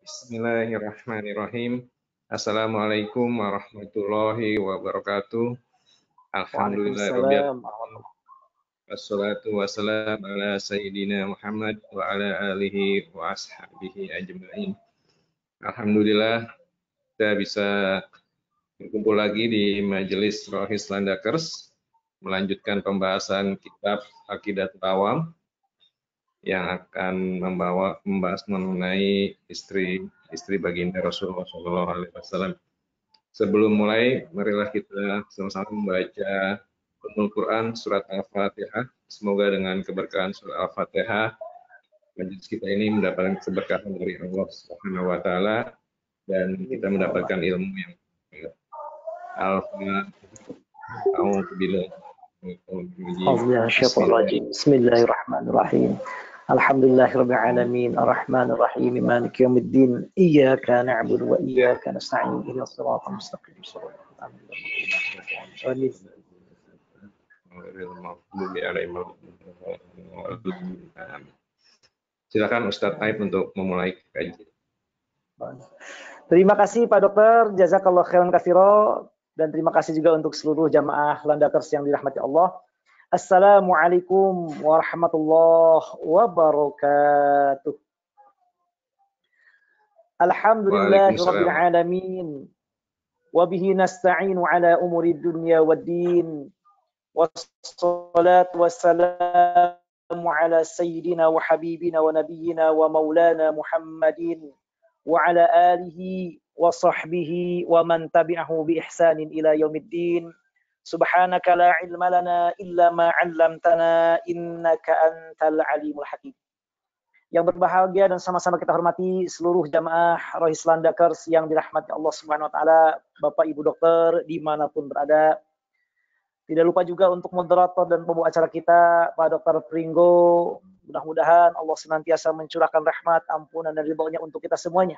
Bismillahirrahmanirrahim. Assalamualaikum warahmatullahi wabarakatuh. Alhamdulillah Waalaikumsalam. wassalatu wassalam ala sayyidina Muhammad wa ala alihi wa ashabihi ajma'in. Alhamdulillah kita bisa berkumpul lagi di Majelis Rohis Landakers melanjutkan pembahasan kitab Aqidatul Awam yang akan membahas mengenai istri baginda Rasulullah SAW. Sebelum mulai, marilah kita sama-sama membaca Ummul Quran surat Al-Fatihah. Semoga dengan keberkahan surat Al-Fatihah, majelis kita ini mendapatkan keberkahan dari Allah Subhanahu wa Ta'ala dan kita mendapatkan ilmu yang Bismillahirrahmanirrahim. Alhamdulillahirabbil alamin arrahmanir rahim maliki yaumiddin iyyaka na'budu wa iyyaka nasta'in ihdinas siratal mustaqim Silakan Ustadz Aib untuk memulai kajian. Terima kasih Pak Dokter, jazakallah khairan katsira, dan terima kasih juga untuk seluruh jamaah Landakers yang dirahmati Allah. Assalamualaikum warahmatullahi wabarakatuh. Alhamdulillahirabbil alamin. Wa bihi nasta'inu ala umuri dunya waddin. Wassalatu wassalamu ala sayyidina wa habibina wa nabiyyina wa maulana Muhammadin wa ala alihi wa sahbihi wa man tabi'ahu bi ihsanin ila yaumiddin. Subhanaka la ilma lana illa ma 'allamtana innaka antal alimul hakim. Yang berbahagia dan sama-sama kita hormati seluruh jamaah Rohis Landakers yang dirahmati Allah Subhanahu wa taala, Bapak Ibu dokter dimanapun berada. Tidak lupa juga untuk moderator dan pembawa acara kita, Pak Dr. Pringgo. Mudah-mudahan Allah senantiasa mencurahkan rahmat, ampunan dan ridhonya untuk kita semuanya.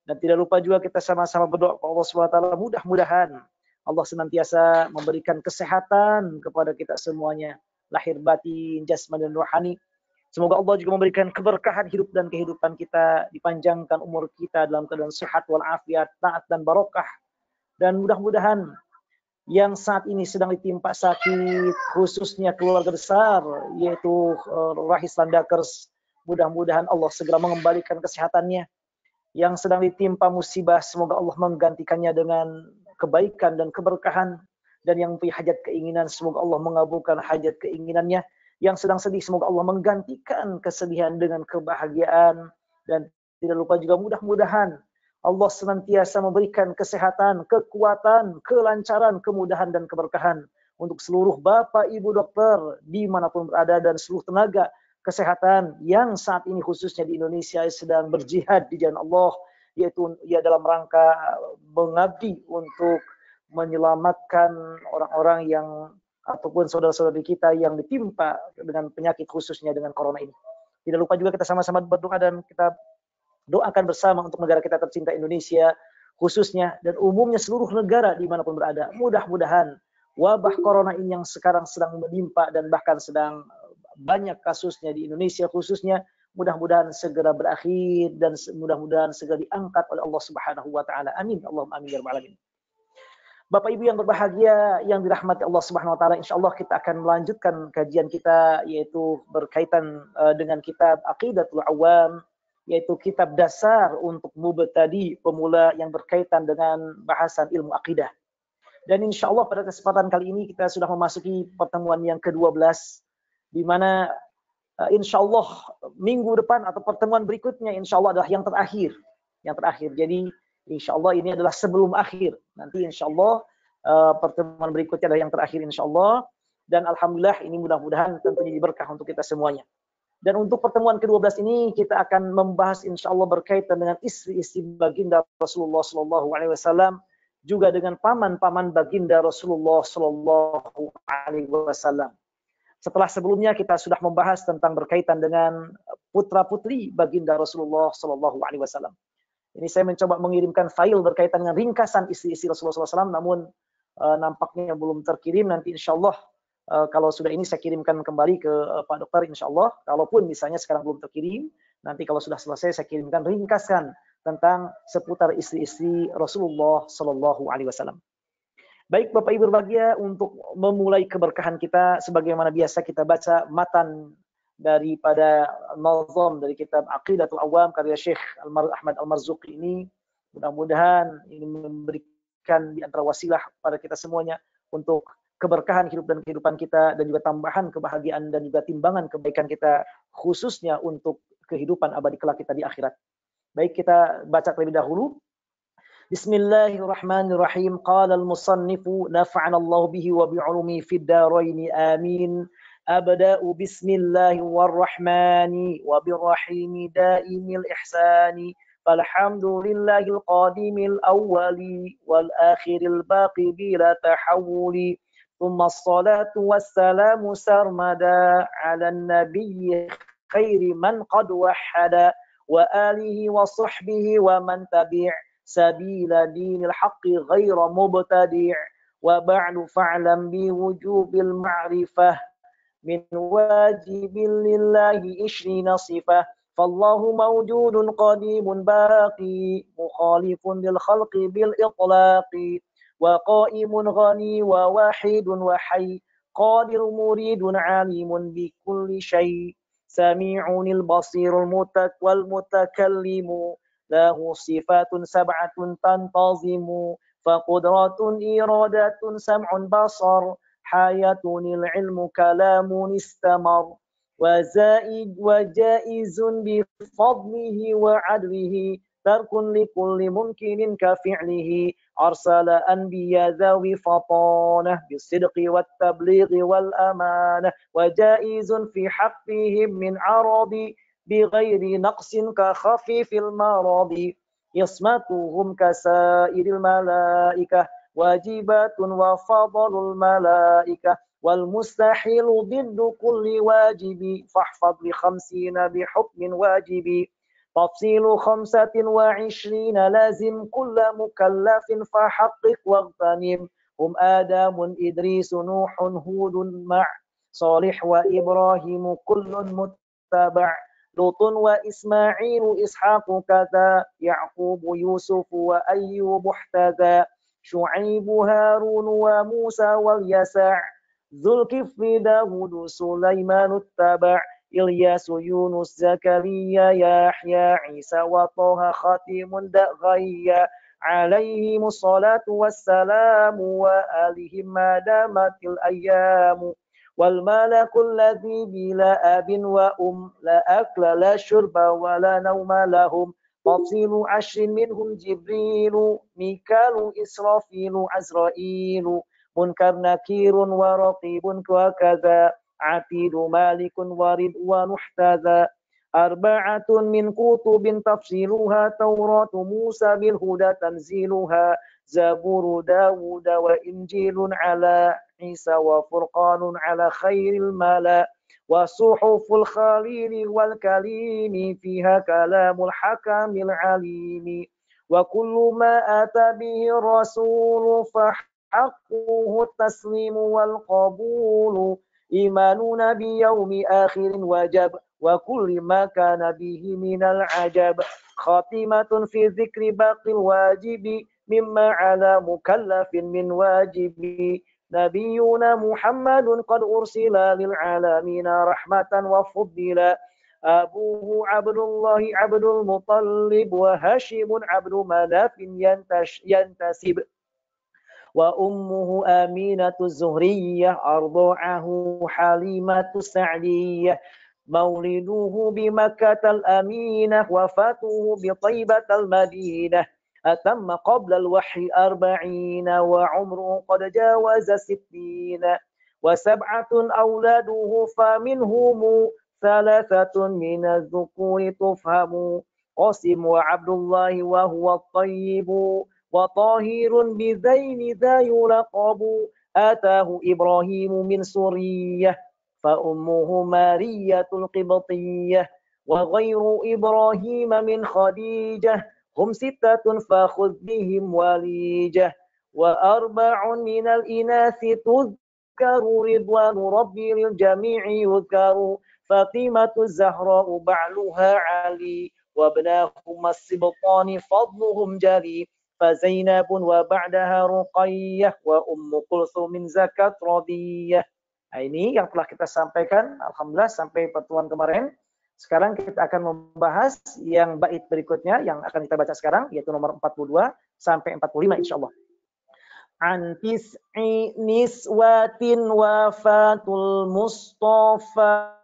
Dan tidak lupa juga kita sama-sama berdoa kepada Allah Subhanahu wa taala, mudah-mudahan Allah senantiasa memberikan kesehatan kepada kita semuanya, lahir batin, jasmani dan rohani. Semoga Allah juga memberikan keberkahan hidup dan kehidupan kita, dipanjangkan umur kita dalam keadaan sehat walafiat, taat dan barokah. Dan mudah-mudahan yang saat ini sedang ditimpa sakit, khususnya keluarga besar, yaitu Rohis Landakers, mudah-mudahan Allah segera mengembalikan kesehatannya. Yang sedang ditimpa musibah, semoga Allah menggantikannya dengan kebaikan dan keberkahan, dan yang punya hajat keinginan semoga Allah mengabulkan hajat keinginannya, yang sedang sedih semoga Allah menggantikan kesedihan dengan kebahagiaan, dan tidak lupa juga mudah-mudahan Allah senantiasa memberikan kesehatan, kekuatan, kelancaran, kemudahan dan keberkahan untuk seluruh Bapak Ibu dokter dimanapun berada dan seluruh tenaga kesehatan yang saat ini khususnya di Indonesia sedang berjihad di jalan Allah, yaitu ya dalam rangka mengabdi untuk menyelamatkan orang-orang yang ataupun saudara-saudari kita yang ditimpa dengan penyakit khususnya dengan corona ini. Tidak lupa juga kita sama-sama berdoa dan kita doakan bersama untuk negara kita tercinta Indonesia khususnya dan umumnya seluruh negara dimanapun berada. Mudah-mudahan wabah corona ini yang sekarang sedang menimpa dan bahkan sedang banyak kasusnya di Indonesia khususnya, mudah-mudahan segera berakhir dan mudah-mudahan segera diangkat oleh Allah Subhanahu wa taala. Amin. Allahumma amin ya rabbal alamin. Bapak Ibu yang berbahagia yang dirahmati Allah Subhanahu wa taala, insyaallah kita akan melanjutkan kajian kita yaitu berkaitan dengan kitab Aqidatul Awam, yaitu kitab dasar untuk mubtadi, pemula yang berkaitan dengan bahasan ilmu akidah. Dan insyaallah pada kesempatan kali ini kita sudah memasuki pertemuan yang ke-12, di mana insyaallah minggu depan atau pertemuan berikutnya insyaallah adalah yang terakhir. Yang terakhir. Jadi insyaallah ini adalah sebelum akhir. Nanti insyaallah pertemuan berikutnya adalah yang terakhir insyaallah. Dan alhamdulillah ini mudah-mudahan tentunya berkah untuk kita semuanya. Dan untuk pertemuan ke-12 ini kita akan membahas insyaallah berkaitan dengan istri-istri baginda Rasulullah SAW, juga dengan paman-paman baginda Rasulullah SAW. Setelah sebelumnya kita sudah membahas tentang berkaitan dengan putra-putri baginda Rasulullah SAW. Ini saya mencoba mengirimkan file berkaitan dengan ringkasan istri-istri Rasulullah SAW, namun nampaknya belum terkirim. Nanti insyaallah kalau sudah ini saya kirimkan kembali ke Pak Dokter insyaallah. Kalaupun misalnya sekarang belum terkirim, nanti kalau sudah selesai saya kirimkan ringkasan tentang seputar istri-istri Rasulullah Sallallahu Alaihi Wasallam. Baik Bapak Ibu berbahagia, untuk memulai keberkahan kita sebagaimana biasa kita baca matan daripada nazam dari kitab Aqidatul Awam karya Syekh Ahmad Al-Marzuqi ini. Mudah-mudahan ini memberikan di antara wasilah pada kita semuanya untuk keberkahan hidup dan kehidupan kita, dan juga tambahan kebahagiaan dan juga timbangan kebaikan kita, khususnya untuk kehidupan abadi kelak kita di akhirat. Baik, kita baca terlebih dahulu. Bismillahirrahmanirrahim. Qala al-musannifu nafa'ana Allah bihi wa bi'ulumi fid darain amin. Abda'u bismillahirrahmani wa birrahimi daimil ihsani. Falhamdulillahil qadimil awwali wal akhiril baqi bila tahawuli. Thumma as-salatu wassalamu sarmada 'alan nabiyyi khairi man qad wahhada wa alihi wa sahbihi wa man tabi' سبيل دين الحق غير مبتدع وبعد فاعلم بوجوب المعرفة من واجب لله 20 صفة فالله موجود قديم باقي مخالف للخلق بالإطلاق وقائم غني وواحد وحي قادر مريد عليم بكل شيء سميع البصير والمتكلم له صفات سبعة تنتظم فقدرة إرادة سمع بصر حياة العلم كلام استمر وجائز بفضله وعدله ترك لكل ممكن كفعله أرسل أنبياء ذوي فطانة بالصدق والتبليغ والأمانة وجائز في حقهم من عرض بغير نقص كخفيف المرض عصمتهم كسائر الملائكة واجبات وفضل الملائكة والمستحيل ضد كل واجب فاحفظ ل50 بحكم واجب تفصيل 25 لازم كل مكلف فحقق واغتنم هم آدم إدريس نوح هود مع صالح وإبراهيم كل متبع لوط وإسماعيل إسحاق كذا يعقوب يوسف وأيوب احتذى شعيب هارون وموسى واليسع ذو الكفل داود سليمان اتبع إلياس يونس زكريا يحيى عيسى وطه خاتم دغيا عليهم الصلاة والسلام وآلهم ما دامت الأيام والملك الذي بلا أب وأم لا أكل لا شرب ولا نوم لهم تفصيل 10 منهم جبريل ميكال إسرافيل عزرائيل منكر نكير ورقيب وكذا عتيد مالك ورضوان احتذى 4 من كتب تفصيلها توراة موسى بالهدى تنزيلها زبور داود وإنجيل على عيسى وفرقان على خير الملا وصحف الخليل والكليم فيها كلام الحكم العليم وكل ما أتى به الرسول فحقه التسليم والقبول إيماننا بيوم آخر وجب وكل ما كان به من العجب خاتمة في ذكر باقي الواجب مما على مكلف من واجب نبينا محمد قد أرسل للعالمين رحمة وفضلا أبوه عبد الله عبد المطلب وهاشم عبد مناف ينتسب وأمه آمينة الزهرية أرضعه حليمة السعدية مولده بمكة الأمينة وفاته بطيبة المدينة أتم قبل الوحي 40 وعمره قد جاوز 60 و7 أولاده فمنهم 3 من الذكور تفهم قاسم وعبد الله وهو الطيب وطاهر بذين ذا يلقب آتاه إبراهيم من سورية فأمه مارية القبطية وغير إبراهيم من خديجة هم 6 فخذ بهم وليجة و4 من الإناث تذكر رضوان ربي للجميع يذكر فاطمة الزهراء بعلها علي وابناهما السبطان فضلهم جلي فزينب وبعدها رقية وأم كلثوم زكت رضية. Nah, ini yang telah kita sampaikan, alhamdulillah sampai pertemuan kemarin. Sekarang kita akan membahas yang bait berikutnya yang akan kita baca sekarang, yaitu nomor 42 sampai 45 insyaallah. An tis'i niswatin wafatul mustafa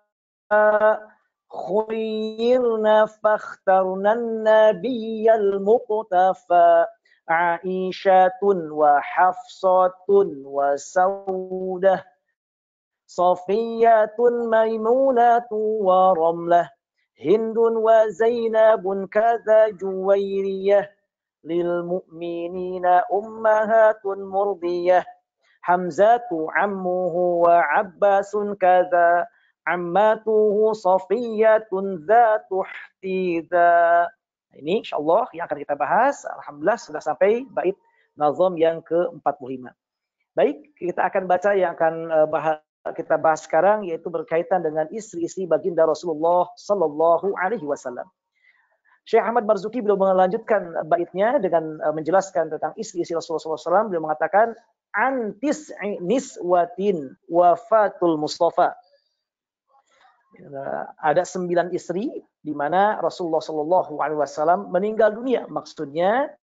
khuyyirna fakhtarna nabiyyal muqtafa Aisyatun wa Hafsatun wa Saudah Safiyatun Maimunatu wa Ramlah Hindun wa Zainabun kadza Juwairiyah lil mu'minina ummahatun murdiyah Hamzatu ammuhu wa Abbasun kadza ammatuhu Safiyatun dzatu ihtiza. Ini insyaallah yang akan kita bahas. Alhamdulillah sudah sampai bait nazam yang ke-45. Baik, kita akan baca yang akan kita bahas sekarang, yaitu berkaitan dengan istri-istri baginda Rasulullah Sallallahu Alaihi Wasallam. Syekh Ahmad Marzuki beliau melanjutkan baitnya dengan menjelaskan tentang istri-istri Rasulullah SAW. Beliau mengatakan antis niswatin wafatul Mustafa. Ada 9 istri di mana Rasulullah Sallallahu Alaihi Wasallam meninggal dunia. Maksudnya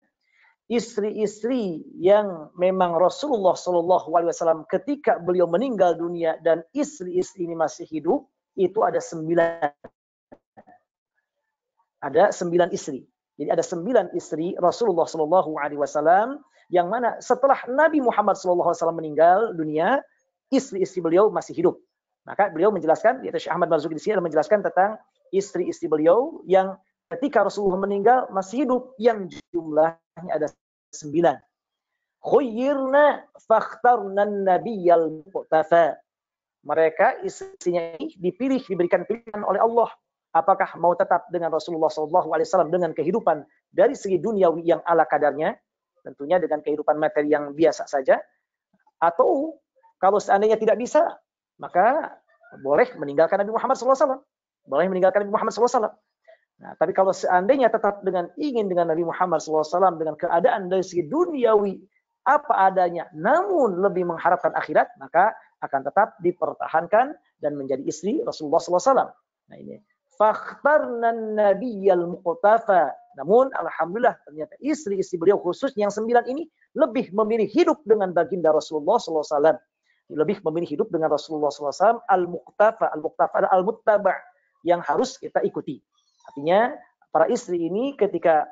istri-istri yang memang Rasulullah Sallallahu Alaihi Wasallam ketika beliau meninggal dunia dan istri-istri ini masih hidup, itu ada 9. Ada 9 istri. Jadi ada 9 istri Rasulullah Sallallahu Alaihi Wasallam yang mana setelah Nabi Muhammad Sallallahu Alaihi Wasallam meninggal dunia, istri-istri beliau masih hidup. Maka beliau menjelaskan, yaitu Syekh Ahmad Marzuki di sini menjelaskan tentang istri-istri beliau yang ketika Rasulullah meninggal masih hidup, yang jumlahnya ada 9. Khuyyirna fakhtarna nabiyyal muqtafa. Mereka istrinya ini dipilih, diberikan pilihan oleh Allah. Apakah mau tetap dengan Rasulullah SAW dengan kehidupan dari segi duniawi yang ala kadarnya, tentunya dengan kehidupan materi yang biasa saja, atau kalau seandainya tidak bisa, maka boleh meninggalkan Nabi Muhammad SAW. Boleh meninggalkan Nabi Muhammad SAW. Nah, tapi kalau seandainya tetap ingin dengan Nabi Muhammad SAW dengan keadaan dari segi duniawi apa adanya, namun lebih mengharapkan akhirat, maka akan tetap dipertahankan dan menjadi istri Rasulullah SAW. Nah ini. Fakhtarna nabiyyal muqtafa. Namun alhamdulillah ternyata istri-istri beliau khususnya yang 9 ini lebih memilih hidup dengan baginda Rasulullah SAW. Lebih memilih hidup dengan Rasulullah SAW, al-muqtafa, al-muttaba' yang harus kita ikuti. Artinya para istri ini ketika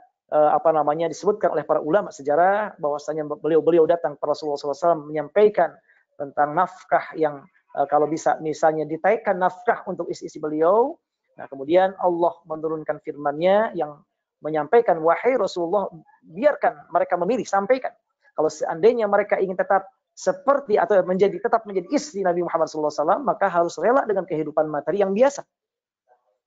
disebutkan oleh para ulama sejarah bahwasanya beliau datang kepada Rasulullah SAW menyampaikan tentang nafkah yang kalau bisa misalnya ditaikkan nafkah untuk istri-istri beliau. Nah kemudian Allah menurunkan firman-Nya yang menyampaikan, wahai Rasulullah, biarkan mereka memilih, sampaikan. Kalau seandainya mereka ingin tetap seperti atau tetap menjadi istri Nabi Muhammad SAW, maka harus rela dengan kehidupan materi yang biasa.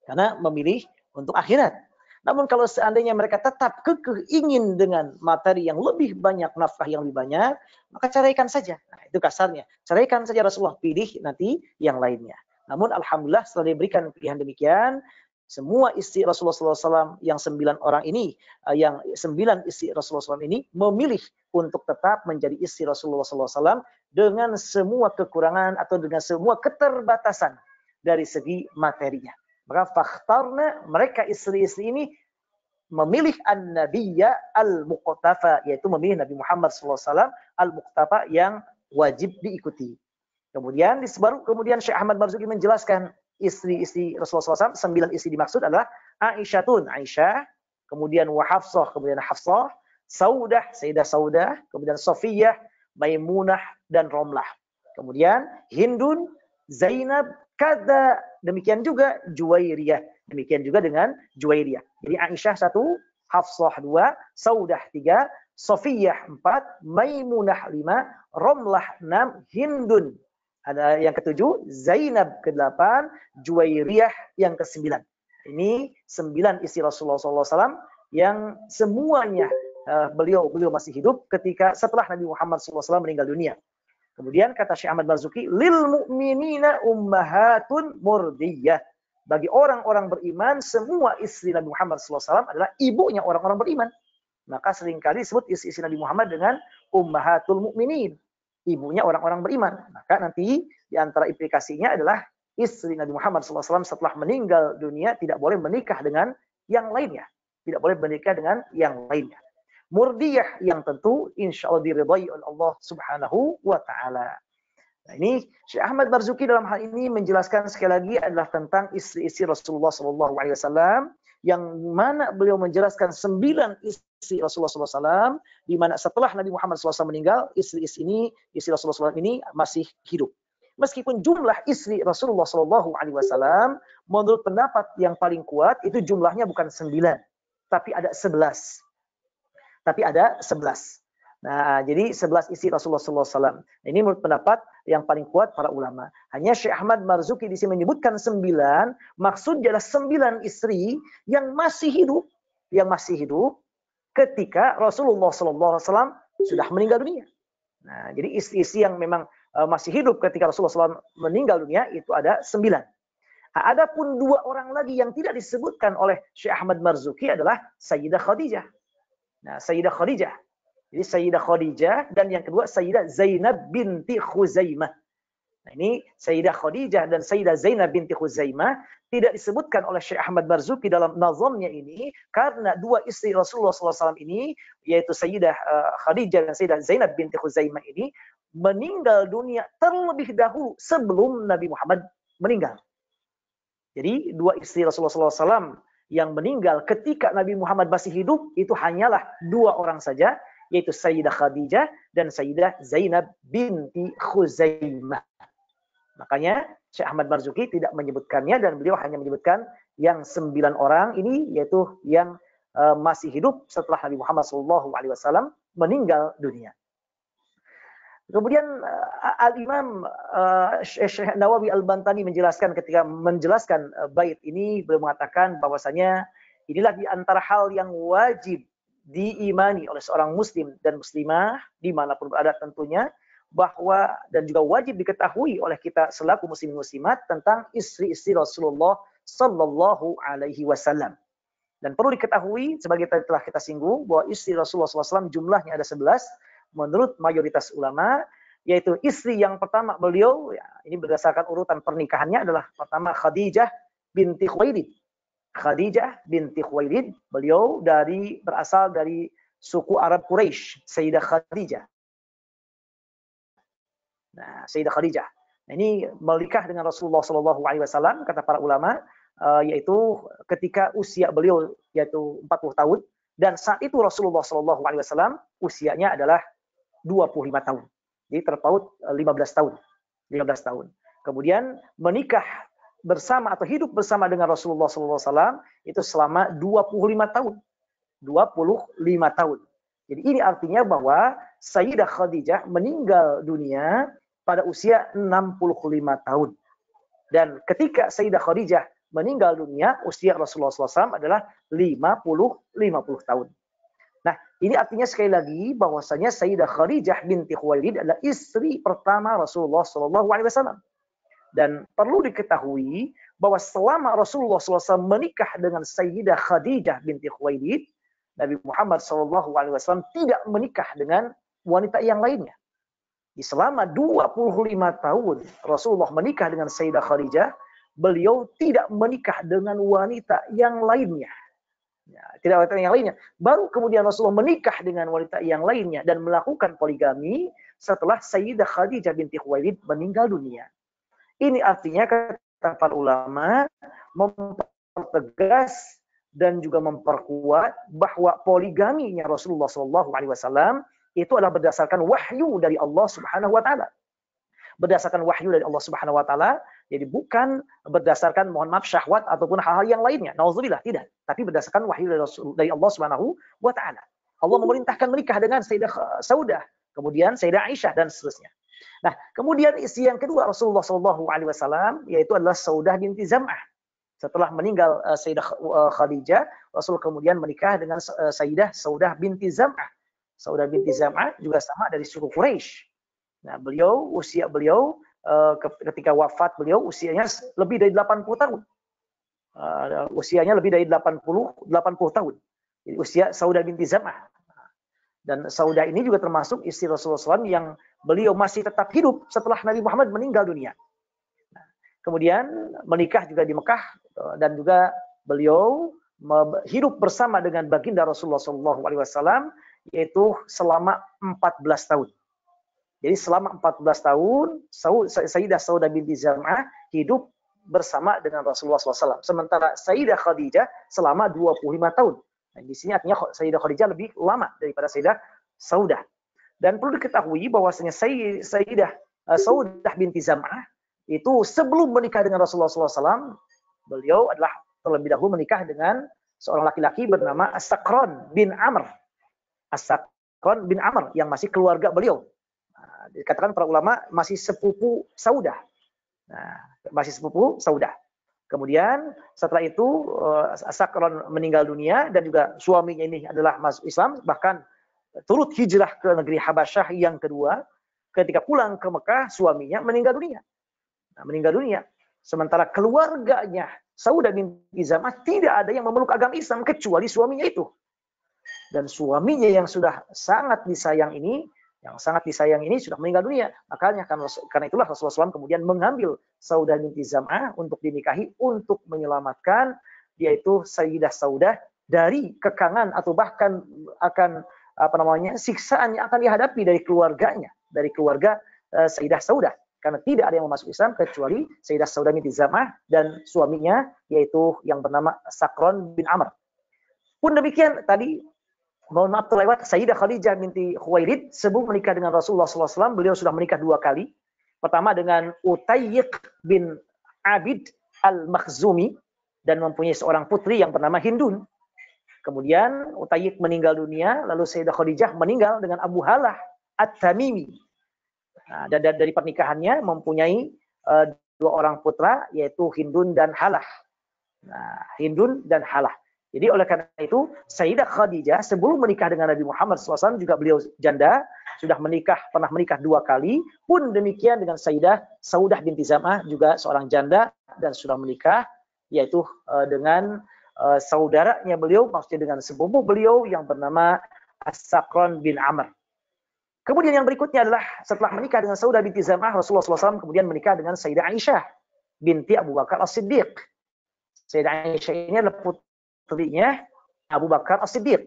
Karena memilih untuk akhirat. Namun kalau seandainya mereka tetap kekeh ingin dengan materi yang lebih banyak, nafkah yang lebih banyak, maka ceraikan saja. Nah, itu kasarnya. Ceraikan saja Rasulullah, pilih nanti yang lainnya. Namun alhamdulillah setelah diberikan pilihan demikian, semua istri Rasulullah SAW yang 9 orang ini, yang 9 istri Rasulullah SAW ini memilih untuk tetap menjadi istri Rasulullah SAW dengan semua kekurangan atau dengan semua keterbatasan dari segi materinya. Maka fakhtarna, mereka istri-istri ini memilih an-nabiyya al-muqtafa, yaitu memilih Nabi Muhammad SAW al-muqtafa yang wajib diikuti. Kemudian Syekh Ahmad Marzuki menjelaskan istri-istri Rasulullah SAW, 9 istri dimaksud adalah Aisyatun, Aisyah, kemudian wa Hafsah, kemudian Hafsah, Saudah, Sayyidah Saudah, kemudian Safiyah, Maimunah, dan Romlah. Kemudian Hindun, Zainab, kada, demikian juga Juwairiyah. Demikian juga dengan Juwairiyah. Jadi Aisyah 1, Hafsah 2, Saudah 3, Safiyah 4, Maimunah 5, Romlah 6, Hindun. Ada yang ke-7, Zainab ke-8, Juwairiyah yang ke-9. Ini 9 istri Rasulullah SAW yang semuanya beliau masih hidup ketika setelah Nabi Muhammad SAW meninggal dunia. Kemudian kata Syekh Ahmad Marzuki, lil mu'minina ummahatun murdiyah. Bagi orang-orang beriman, semua istri Nabi Muhammad SAW adalah ibunya orang-orang beriman. Maka seringkali disebut istri Nabi Muhammad dengan Ummahatul Mukminin, ibunya orang-orang beriman. Maka nanti di antara implikasinya adalah istri Nabi Muhammad SAW setelah meninggal dunia tidak boleh menikah dengan yang lainnya. Tidak boleh menikah dengan yang lainnya. Murdiyah yang tentu insya Allah diridhai oleh Allah Subhanahu wa Ta'ala. Nah, ini Syekh Ahmad Marzuki dalam hal ini menjelaskan sekali lagi adalah tentang istri-istri Rasulullah SAW, yang mana beliau menjelaskan 9 istri Rasulullah SAW, di mana setelah Nabi Muhammad SAW meninggal, istri-istri ini, istri Rasulullah SAW ini masih hidup. Meskipun jumlah istri Rasulullah SAW menurut pendapat yang paling kuat itu jumlahnya bukan 9, tapi ada 11. Nah, jadi 11 istri Rasulullah SAW. Ini menurut pendapat yang paling kuat para ulama. Hanya Syekh Ahmad Marzuki di sini menyebutkan 9, maksudnya adalah 9 istri yang masih hidup ketika Rasulullah SAW sudah meninggal dunia. Nah, jadi istri-istri yang memang masih hidup ketika Rasulullah SAW meninggal dunia itu ada 9. Adapun 2 orang lagi yang tidak disebutkan oleh Syekh Ahmad Marzuki adalah Sayyidah Khadijah. Nah, Sayyidah Khadijah. Jadi Sayyidah Khadijah dan yang kedua Sayyidah Zainab binti Khuzaimah. Nah, ini Sayyidah Khadijah dan Sayyidah Zainab binti Khuzaimah tidak disebutkan oleh Syekh Ahmad Marzuki dalam nazamnya ini karena 2 istri Rasulullah SAW ini, yaitu Sayyidah Khadijah dan Sayyidah Zainab binti Khuzaimah ini meninggal dunia terlebih dahulu sebelum Nabi Muhammad meninggal. Jadi 2 istri Rasulullah SAW yang meninggal ketika Nabi Muhammad masih hidup itu hanyalah 2 orang saja, yaitu Sayyidah Khadijah dan Sayyidah Zainab binti Khuzaimah. Makanya Syekh Ahmad Marzuki tidak menyebutkannya dan beliau hanya menyebutkan yang 9 orang ini, yaitu yang masih hidup setelah Nabi Muhammad SAW meninggal dunia. Kemudian Al-Imam Syekh Nawawi Al-Bantani menjelaskan ketika menjelaskan bait ini, beliau mengatakan bahwasanya inilah di antara hal yang wajib diimani oleh seorang muslim dan muslimah dimanapun berada tentunya, bahwa dan juga wajib diketahui oleh kita selaku muslim muslimat tentang istri-istri Rasulullah Sallallahu Alaihi Wasallam. Dan perlu diketahui sebagai telah kita singgung bahwa istri Rasulullah SAW jumlahnya ada 11 menurut mayoritas ulama, yaitu istri yang pertama beliau, ya, ini berdasarkan urutan pernikahannya adalah pertama Khadijah binti Khuwailid. Khadijah binti Khuwailid, beliau berasal dari suku Arab Quraisy, Sayyidah Khadijah. Nah, Sayyidah Khadijah. Nah, ini menikah dengan Rasulullah SAW, kata para ulama, yaitu ketika usia beliau yaitu 40 tahun, dan saat itu Rasulullah SAW usianya adalah 25 tahun. Jadi terpaut 15 tahun. Kemudian menikah bersama atau hidup bersama dengan Rasulullah SAW itu selama 25 tahun. 25 tahun. Jadi ini artinya bahwa Sayyidah Khadijah meninggal dunia pada usia 65 tahun. Dan ketika Sayyidah Khadijah meninggal dunia, usia Rasulullah SAW adalah 50 tahun. Nah, ini artinya sekali lagi bahwasanya Sayyidah Khadijah binti Khuwailid adalah istri pertama Rasulullah SAW. Dan perlu diketahui bahwa selama Rasulullah SAW menikah dengan Sayyidah Khadijah binti Khuwailid, Nabi Muhammad SAW tidak menikah dengan wanita yang lainnya. Di selama 25 tahun Rasulullah menikah dengan Sayyidah Khadijah, beliau tidak menikah dengan wanita yang lainnya. Ya, tidak wanita yang lainnya. Baru kemudian Rasulullah menikah dengan wanita yang lainnya dan melakukan poligami setelah Sayyidah Khadijah binti Khuwailid meninggal dunia. Ini artinya kata para ulama mempertegas dan juga memperkuat bahwa poligaminya Rasulullah SAW itu adalah berdasarkan wahyu dari Allah Subhanahu wa taala. Berdasarkan wahyu dari Allah Subhanahu wa taala, jadi bukan berdasarkan mohon maaf syahwat ataupun hal-hal yang lainnya. Nauzubillah, tidak. Tapi berdasarkan wahyu dari Allah Subhanahu wa taala. Allah memerintahkan menikah dengan Sayyidah Saudah, kemudian Sayyidah Aisyah dan seterusnya. Nah, kemudian istri yang kedua Rasulullah SAW yaitu adalah Saudah binti Zam'ah. Setelah meninggal Sayyidah Khadijah, Rasul kemudian menikah dengan Sayyidah Saudah binti Zam'ah. Saudah binti Zam'ah juga sama dari suku Quraisy. Nah, usia beliau ketika wafat beliau usianya lebih dari 80 tahun. usianya lebih dari 80 tahun. Jadi usia Saudah binti Zam'ah. Dan Saudah ini juga termasuk istri Rasulullah SAW yang beliau masih tetap hidup setelah Nabi Muhammad meninggal dunia. Kemudian menikah juga di Mekah, dan juga beliau hidup bersama dengan baginda Rasulullah SAW yaitu selama 14 tahun. Jadi selama 14 tahun Sayyidah Saudah binti Zam'ah hidup bersama dengan Rasulullah SAW. Sementara Sayyidah Khadijah selama 25 tahun. Nah, di sini artinya Sayyidah Khadijah lebih lama daripada Sayyidah Saudah. Dan perlu diketahui bahwasanya Sayyidah Saudah binti Zam'ah itu sebelum menikah dengan Rasulullah SAW, beliau adalah terlebih dahulu menikah dengan seorang laki-laki bernama As-Sakran bin Amr. As-Sakran bin Amr yang masih keluarga beliau. Nah, dikatakan para ulama masih sepupu Saudah. Nah, masih sepupu Saudah. Kemudian setelah itu As-Sakran meninggal dunia dan juga suaminya ini adalah masuk Islam, bahkan turut hijrah ke negeri Habasyah yang kedua. Ketika pulang ke Mekah, suaminya meninggal dunia. Nah, meninggal dunia. Sementara keluarganya Saudah binti Zam'ah tidak ada yang memeluk agama Islam kecuali suaminya itu. Dan suaminya yang sudah sangat disayang ini sudah meninggal dunia. Makanya karena itulah Rasulullah SAW kemudian mengambil Saudah binti Zam'ah untuk dinikahi untuk menyelamatkan yaitu Sayyidah Saudah dari kekangan atau bahkan akan siksaan yang akan dihadapi dari keluarganya, dari keluarga Sayyidah Saudah. Karena tidak ada yang masuk Islam kecuali Sayyidah Saudah binti Zam'ah dan suaminya yaitu yang bernama Sakran bin Amr. Pun demikian tadi, mohon maaf terlewat, Sayyidah Khadijah binti Khuwailid sebelum menikah dengan Rasulullah SAW, beliau sudah menikah 2 kali. Pertama dengan Utayyiq bin Abid al-Makhzumi dan mempunyai seorang putri yang bernama Hindun. Kemudian Utayyiq meninggal dunia, lalu Sayyidah Khadijah meninggal dengan Abu Halah At-Tamimi. Nah, dan dari pernikahannya mempunyai 2 orang putra yaitu Hindun dan Halah. Nah, Hindun dan Halah. Jadi oleh karena itu Sayyidah Khadijah sebelum menikah dengan Nabi Muhammad SAW juga beliau janda, pernah menikah 2 kali. Pun demikian dengan Sayyidah Saudah binti Zam'ah juga seorang janda dan sudah menikah yaitu dengan saudaranya beliau, maksudnya dengan sepupu beliau yang bernama As-Sakran bin Amr. Kemudian yang berikutnya adalah setelah menikah dengan Saudah binti Zam'ah, Rasulullah SAW kemudian menikah dengan Sayyidah Aisyah binti Abu Bakar As-Siddiq. Sayyidah Aisyah ini adalah putrinya Abu Bakar As-Siddiq.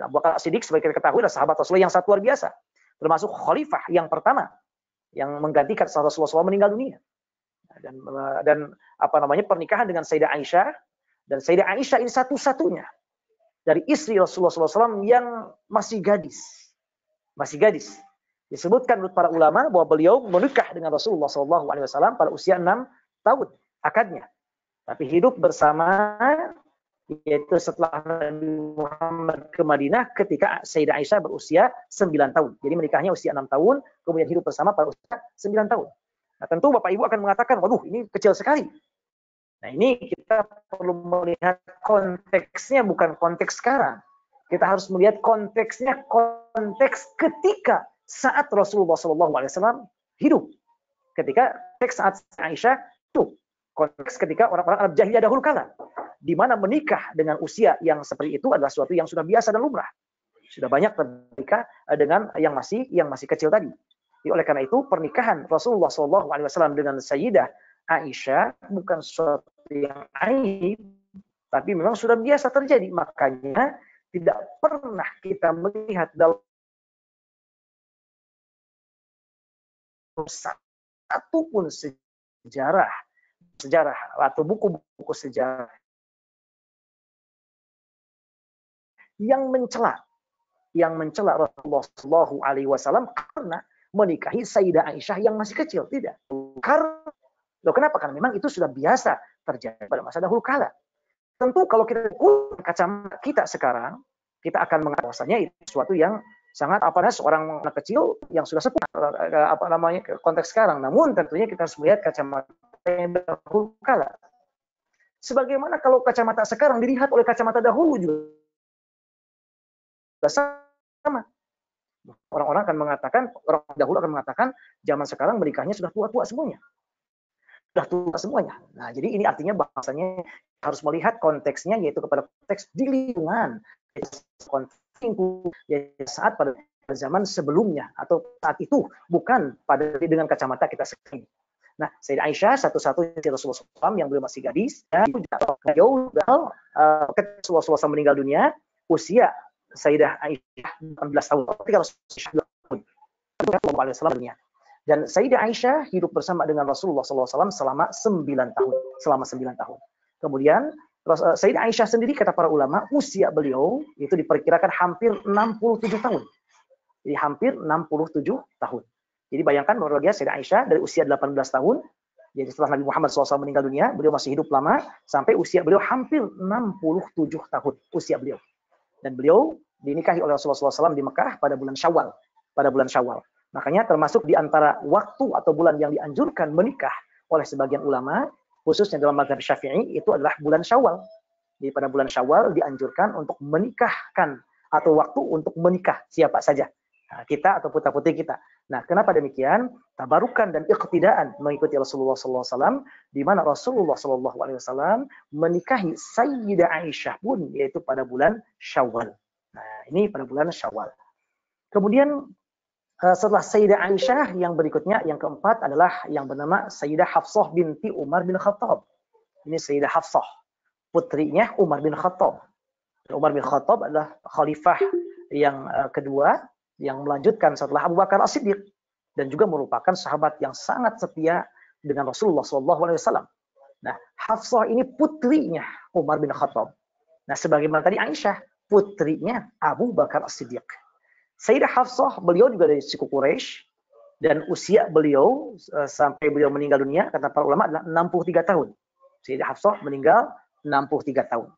Abu Bakar As-Siddiq sebagai kita ketahui adalah sahabat Rasulullah yang sangat luar biasa. Termasuk khalifah yang pertama yang menggantikan saat Rasulullah SAW meninggal dunia. Dan pernikahan dengan Sayyidah Aisyah, dan Sayyidah Aisyah ini satu-satunya dari istri Rasulullah SAW yang masih gadis. Disebutkan menurut para ulama bahwa beliau menikah dengan Rasulullah SAW pada usia 6 tahun akadnya. Tapi hidup bersama yaitu setelah Nabi Muhammad ke Madinah ketika Sayyidah Aisyah berusia 9 tahun. Jadi menikahnya usia 6 tahun, kemudian hidup bersama pada usia 9 tahun. Nah, tentu Bapak Ibu akan mengatakan, waduh ini kecil sekali. Nah, ini kita perlu melihat konteksnya, bukan konteks sekarang. Kita harus melihat konteksnya, konteks ketika saat Rasulullah SAW hidup. Ketika teks saat Aisyah hidup. Konteks ketika orang-orang Arab jahiliyah dahulu kala. Di mana menikah dengan usia yang seperti itu adalah sesuatu yang sudah biasa dan lumrah. Sudah banyak menikah dengan yang masih kecil tadi. Jadi oleh karena itu pernikahan Rasulullah SAW dengan Sayyidah Aisyah bukan sesuatu yang aib, tapi memang sudah biasa terjadi. Makanya tidak pernah kita melihat dalam satupun sejarah atau buku-buku sejarah yang mencela Rasulullah SAW karena menikahi Sayyidah Aisyah yang masih kecil. Tidak. Kenapa? Karena memang itu sudah biasa terjadi pada masa dahulu kala. Tentu kalau kita kacamata kita sekarang, kita akan mengatakan bahwasanya itu sesuatu yang sangat seorang anak kecil yang sudah sepuh konteks sekarang. Namun tentunya kita harus melihat kacamata yang dahulu kala. Sebagaimana kalau kacamata sekarang dilihat oleh kacamata dahulu juga sama. Orang dahulu akan mengatakan zaman sekarang menikahnya sudah tua-tua semuanya. Nah, jadi ini artinya bahasanya harus melihat konteksnya, yaitu kepada konteks di lingkungan, saat pada zaman sebelumnya atau saat itu, bukan pada dengan kacamata kita sekarang. Nah, Sayyidah Aisyah satu-satunya Rasulullah SAW yang belum masih gadis, dan jauh ketika Rasulullah SAW meninggal dunia, usia Sayyidah Aisyah 18 tahun. Ketika Rasulullah SAW dunia. Dan Sayyidah Aisyah hidup bersama dengan Rasulullah SAW selama 9 tahun. Kemudian Sayyidah Aisyah sendiri, kata para ulama, usia beliau itu diperkirakan hampir 67 tahun. Jadi hampir 67 tahun. Jadi bayangkan bahwa dia Sayyidah Aisyah dari usia 18 tahun, jadi setelah Nabi Muhammad SAW meninggal dunia, beliau masih hidup lama, sampai usia beliau hampir 67 tahun usia beliau. Dan beliau dinikahi oleh Rasulullah SAW di Mekah pada bulan Syawal. Makanya termasuk di antara waktu atau bulan yang dianjurkan menikah oleh sebagian ulama, khususnya dalam mazhab Syafi'i, itu adalah bulan Syawal. Jadi pada bulan Syawal dianjurkan untuk menikahkan, atau waktu untuk menikah siapa saja. Nah, kita atau putra-putri kita. Nah, kenapa demikian? Tabarukan dan iqtidaan mengikuti Rasulullah SAW, di mana Rasulullah SAW menikahi Sayyidah Aisyah pun, yaitu pada bulan Syawal. Nah, ini pada bulan Syawal. Kemudian setelah Sayyidah Aisyah, yang berikutnya, yang keempat adalah yang bernama Sayyidah Hafsah binti Umar bin Khattab. Ini Sayyidah Hafsah, putrinya Umar bin Khattab. Umar bin Khattab adalah khalifah yang kedua, yang melanjutkan setelah Abu Bakar As-Siddiq, dan juga merupakan sahabat yang sangat setia dengan Rasulullah SAW. Nah, Hafsah ini putrinya Umar bin Khattab. Nah, sebagaimana tadi Aisyah, putrinya Abu Bakar As-Siddiq. Sayyidah Hafsah, beliau juga dari suku Quraisy, dan usia beliau sampai beliau meninggal dunia, kata para ulama, adalah 63 tahun. Sayyidah Hafsah meninggal 63 tahun.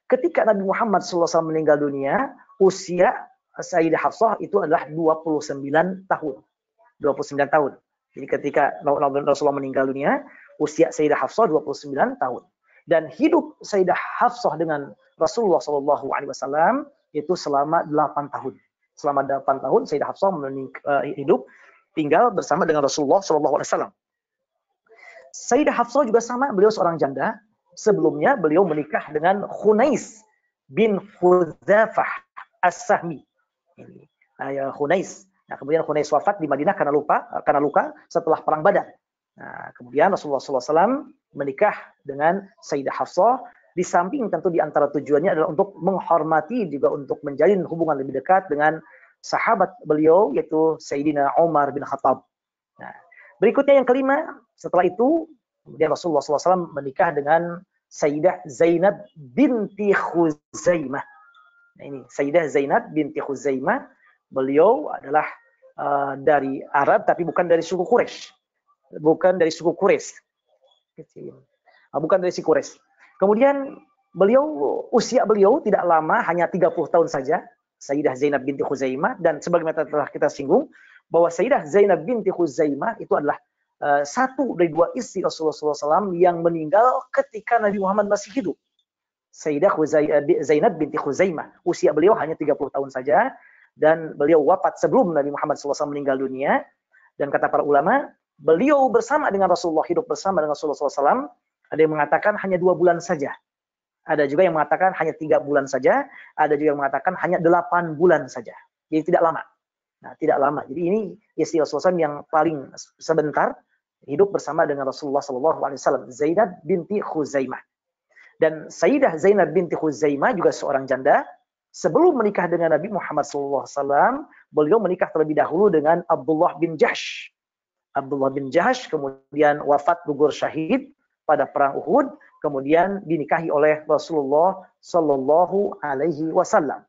Ketika Nabi Muhammad SAW meninggal dunia, usia Sayyidah Hafsah itu adalah 29 tahun. 29 tahun. Jadi ketika Rasulullah meninggal dunia, usia Sayyidah Hafsah 29 tahun. Dan hidup Sayyidah Hafsah dengan Rasulullah SAW itu selama 8 tahun. Selama 8 tahun Sayyidah Hafsah hidup tinggal bersama dengan Rasulullah SAW. Sayyidah Hafsah juga sama, beliau seorang janda. Sebelumnya beliau menikah dengan Khunais bin Hudzafah As-Sahmi. Khunais. Nah, kemudian Khunais wafat di Madinah karena luka setelah perang Badar. Nah, kemudian Rasulullah SAW menikah dengan Sayyidah Hafsah. Di samping tentu di antara tujuannya adalah untuk menghormati, juga untuk menjalin hubungan lebih dekat dengan sahabat beliau, yaitu Sayyidina Umar bin Khattab. Nah, berikutnya yang kelima, setelah itu kemudian Rasulullah SAW menikah dengan Sayyidah Zainab binti Khuzaimah. Nah, ini Sayyidah Zainab binti Khuzaimah, beliau adalah dari Arab, tapi bukan dari suku Quraisy. Bukan dari suku Quraisy. Kemudian usia beliau tidak lama, hanya 30 tahun saja, Sayyidah Zainab binti Khuzaimah. Dan sebagaimana telah kita singgung, bahwa Sayyidah Zainab binti Khuzaimah itu adalah satu dari dua istri Rasulullah SAW yang meninggal ketika Nabi Muhammad masih hidup. Sayyidah Zainab binti Khuzaimah, usia beliau hanya 30 tahun saja, dan beliau wafat sebelum Nabi Muhammad SAW meninggal dunia. Dan kata para ulama, beliau bersama dengan Rasulullah, hidup bersama dengan Rasulullah SAW, ada yang mengatakan hanya 2 bulan saja. Ada juga yang mengatakan hanya 3 bulan saja. Ada juga yang mengatakan hanya 8 bulan saja. Jadi tidak lama. Nah, tidak lama. Jadi ini istri Rasulullah SAW yang paling sebentar hidup bersama dengan Rasulullah SAW, Zainab binti Khuzaimah. Dan Sayyidah Zainab binti Khuzaimah juga seorang janda. Sebelum menikah dengan Nabi Muhammad SAW, beliau menikah terlebih dahulu dengan Abdullah bin Jahsh. Abdullah bin Jahsh kemudian wafat gugur syahid pada perang Uhud, kemudian dinikahi oleh Rasulullah Sallallahu Alaihi Wasallam.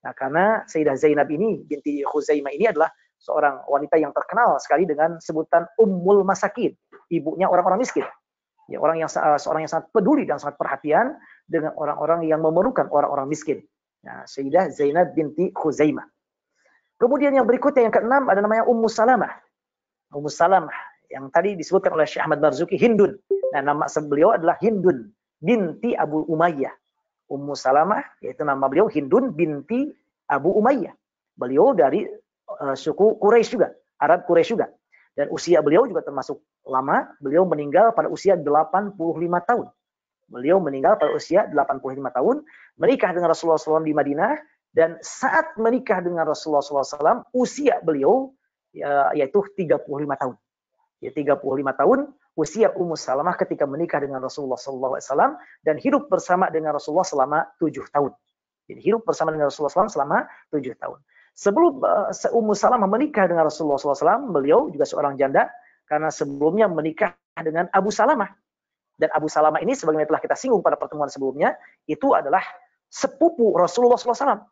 Nah, karena Sayyidah Zainab ini binti Khuzaimah ini adalah seorang wanita yang terkenal sekali dengan sebutan Ummul Masakin, ibunya orang-orang miskin. Ya, seorang yang sangat peduli dan sangat perhatian dengan orang-orang yang memerlukan orang-orang miskin. Nah, Sayyidah Zainab binti Khuzaimah. Kemudian yang berikutnya, yang keenam, ada namanya Ummu Salamah. Ummu Salamah yang tadi disebutkan oleh Syekh Ahmad Marzuki, Hindun. Nah, nama beliau adalah Hindun binti Abu Umayyah. Ummu Salamah, yaitu nama beliau Hindun binti Abu Umayyah. Beliau dari suku Quraisy juga, Arab Quraisy juga. Dan usia beliau juga termasuk lama. Beliau meninggal pada usia 85 tahun. Beliau meninggal pada usia 85 tahun, menikah dengan Rasulullah SAW di Madinah, dan saat menikah dengan Rasulullah SAW, usia beliau yaitu 35 tahun. Ya, 35 tahun usia Ummu Salamah ketika menikah dengan Rasulullah SAW dan hidup bersama dengan Rasulullah selama 7 tahun. Jadi hidup bersama dengan Rasulullah SAW selama 7 tahun. Sebelum Ummu Salamah menikah dengan Rasulullah SAW, beliau juga seorang janda karena sebelumnya menikah dengan Abu Salamah. Dan Abu Salamah ini sebagaimana telah kita singgung pada pertemuan sebelumnya, itu adalah sepupu Rasulullah SAW.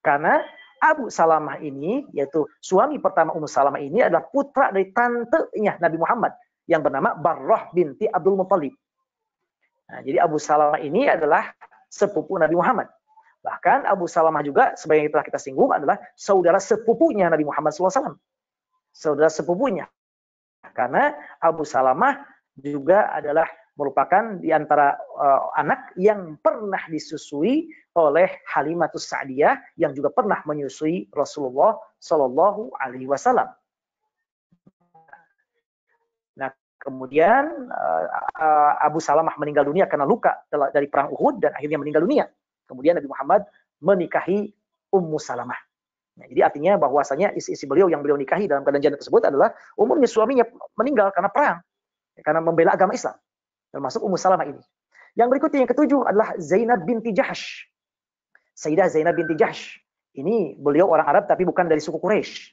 Karena Abu Salamah ini, yaitu suami pertama Ummu Salamah ini adalah putra dari tantenya Nabi Muhammad yang bernama Barrah binti Abdul Muttalib. Nah, jadi Abu Salamah ini adalah sepupu Nabi Muhammad. Bahkan Abu Salamah juga, sebagai yang telah kita singgung, adalah saudara sepupunya Nabi Muhammad SAW. Saudara sepupunya. Karena Abu Salamah juga adalah merupakan di antara anak yang pernah disusui oleh Halimatus Sa'diyah yang juga pernah menyusui Rasulullah Shallallahu Alaihi Wasallam. Nah, kemudian Abu Salamah meninggal dunia karena luka dari perang Uhud dan akhirnya meninggal dunia. Kemudian Nabi Muhammad menikahi Ummu Salamah. Nah, jadi artinya bahwasanya istri beliau yang beliau nikahi dalam keadaan janda tersebut adalah umumnya suaminya meninggal karena perang, karena membela agama Islam. Termasuk Ummu Salamah ini. Yang berikutnya yang ketujuh adalah Zainab binti Jahsh. Sayyidah Zainab binti Jahsh. Ini beliau orang Arab tapi bukan dari suku Quraisy.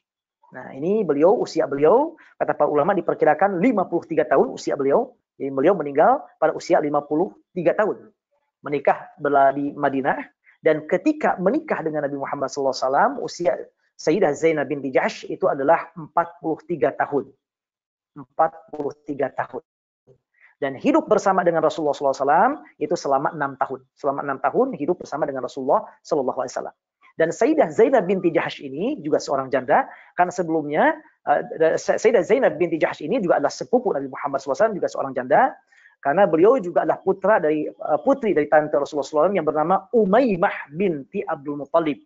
Nah, ini usia beliau, kata para ulama diperkirakan 53 tahun usia beliau. Jadi beliau meninggal pada usia 53 tahun. Menikah di Madinah. Dan ketika menikah dengan Nabi Muhammad SAW, usia Sayyidah Zainab binti Jahsh itu adalah 43 tahun. 43 tahun. Dan hidup bersama dengan Rasulullah SAW itu selama 6 tahun. Selama 6 tahun hidup bersama dengan Rasulullah SAW. Dan Sayyidah Zainab binti Jahsh ini juga seorang janda, karena sebelumnya Sayyidah Zainab binti Jahsh ini juga adalah sepupu Nabi Muhammad SAW, juga seorang janda, karena beliau juga adalah putri dari tante Rasulullah SAW yang bernama Umaymah binti Abdul Muttalib.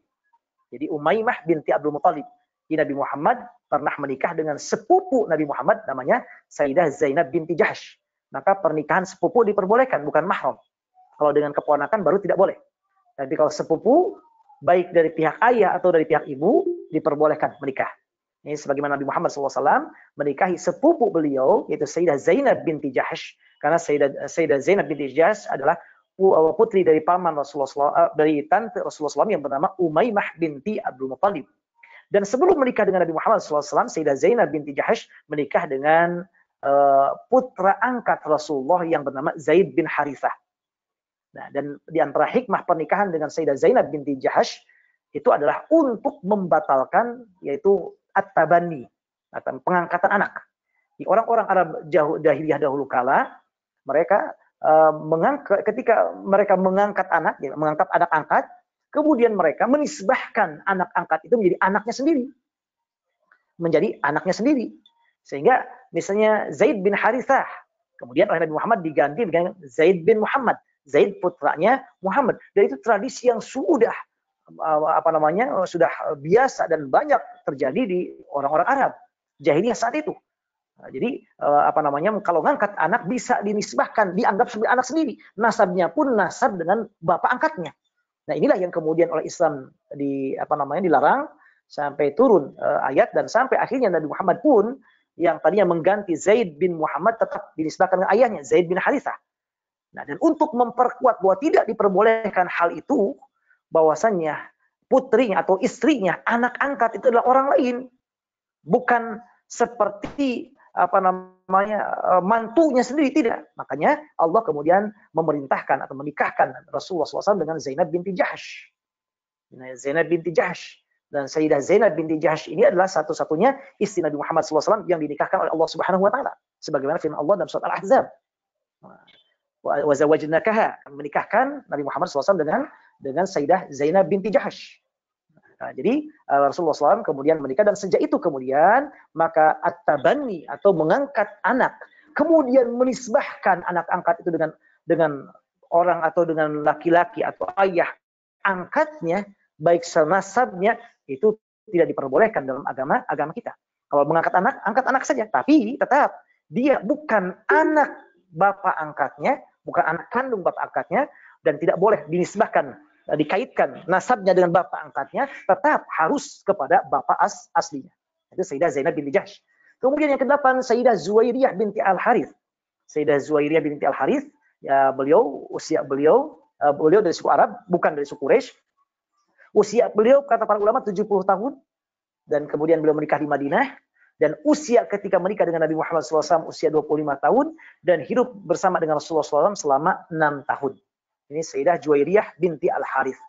Jadi Umaymah binti Abdul Muttalib. Nabi Muhammad pernah menikah dengan sepupu Nabi Muhammad namanya Sayyidah Zainab binti Jahsh. Maka pernikahan sepupu diperbolehkan, bukan mahram. Kalau dengan keponakan baru tidak boleh. Tapi kalau sepupu, baik dari pihak ayah atau dari pihak ibu, diperbolehkan menikah. Ini sebagaimana Nabi Muhammad SAW menikahi sepupu beliau, yaitu Sayyidah Zainab binti Jahsh. Karena Sayyidah Zainab binti Jahsh adalah putri dari paman Rasulullah, dari tante Rasulullah SAW yang bernama Umaymah binti Abdul Muttalib. Dan sebelum menikah dengan Nabi Muhammad SAW, Sayyidah Zainab binti Jahsh menikah dengan putra angkat Rasulullah yang bernama Zaid bin Harithah. Nah, dan di antara hikmah pernikahan dengan Sayyidah Zainab binti Jahsh itu adalah untuk membatalkan yaitu at-tabanni atau pengangkatan anak. Di orang-orang Arab jahiliyah dahulu kala, mereka ketika mereka mengangkat anak, mengangkat anak angkat, kemudian mereka menisbahkan anak angkat itu menjadi anaknya sendiri. Menjadi anaknya sendiri. Sehingga misalnya Zaid bin Harithah, kemudian oleh Nabi Muhammad diganti dengan Zaid bin Muhammad. Zaid putranya Muhammad. Dan itu tradisi yang sudah sudah biasa dan banyak terjadi di orang-orang Arab jahiliyah saat itu. Nah, jadi kalau ngangkat anak bisa dinisbahkan, dianggap sebagai anak sendiri. Nasabnya pun nasab dengan bapak angkatnya. Nah, inilah yang kemudian oleh Islam dilarang sampai turun ayat dan sampai akhirnya Nabi Muhammad pun yang tadinya mengganti Zaid bin Muhammad tetap dinisbahkan dengan ayahnya, Zaid bin Harithah. Nah, dan untuk memperkuat bahwa tidak diperbolehkan hal itu, bahwasannya putrinya atau istrinya, anak angkat itu adalah orang lain. Bukan seperti mantunya sendiri, tidak. Makanya Allah kemudian memerintahkan atau menikahkan Rasulullah SAW dengan Zainab binti Jahsh. Zainab binti Jahsh. Dan Sayyidah Zainab binti Jahsh ini adalah satu-satunya istri Nabi Muhammad SAW yang dinikahkan oleh Allah Subhanahu Wa Taala, sebagaimana firman Allah dalam surat Al-Ahzab. Wa zawajnakaha, menikahkan Nabi Muhammad SAW dengan Sayyidah Zainab binti Jahsh. Nah, jadi Rasulullah SAW kemudian menikah dan sejak itu kemudian maka at-tabanni atau mengangkat anak, kemudian menisbahkan anak angkat itu dengan orang atau dengan laki-laki atau ayah angkatnya, baik senasabnya, itu tidak diperbolehkan dalam agama kita. Kalau mengangkat anak, angkat anak saja. Tapi tetap dia bukan anak bapak angkatnya, bukan anak kandung bapak angkatnya, dan tidak boleh dinisbahkan, dikaitkan nasabnya dengan bapak angkatnya, tetap harus kepada bapak aslinya. Itu Sayyidah Zainab binti Jahsy. Kemudian yang ke-8, Sayyidah Zuwairiyah binti Al-Harith. Sayyidah Zuwairiyah binti Al-Harith, ya usia beliau dari suku Arab, bukan dari suku Quraisy. Usia beliau kata para ulama 70 tahun, dan kemudian beliau menikah di Madinah, dan usia ketika menikah dengan Nabi Muhammad SAW usia 25 tahun, dan hidup bersama dengan Rasulullah SAW selama 6 tahun. Ini Sayyidah Juwairiyah binti Al-Harith.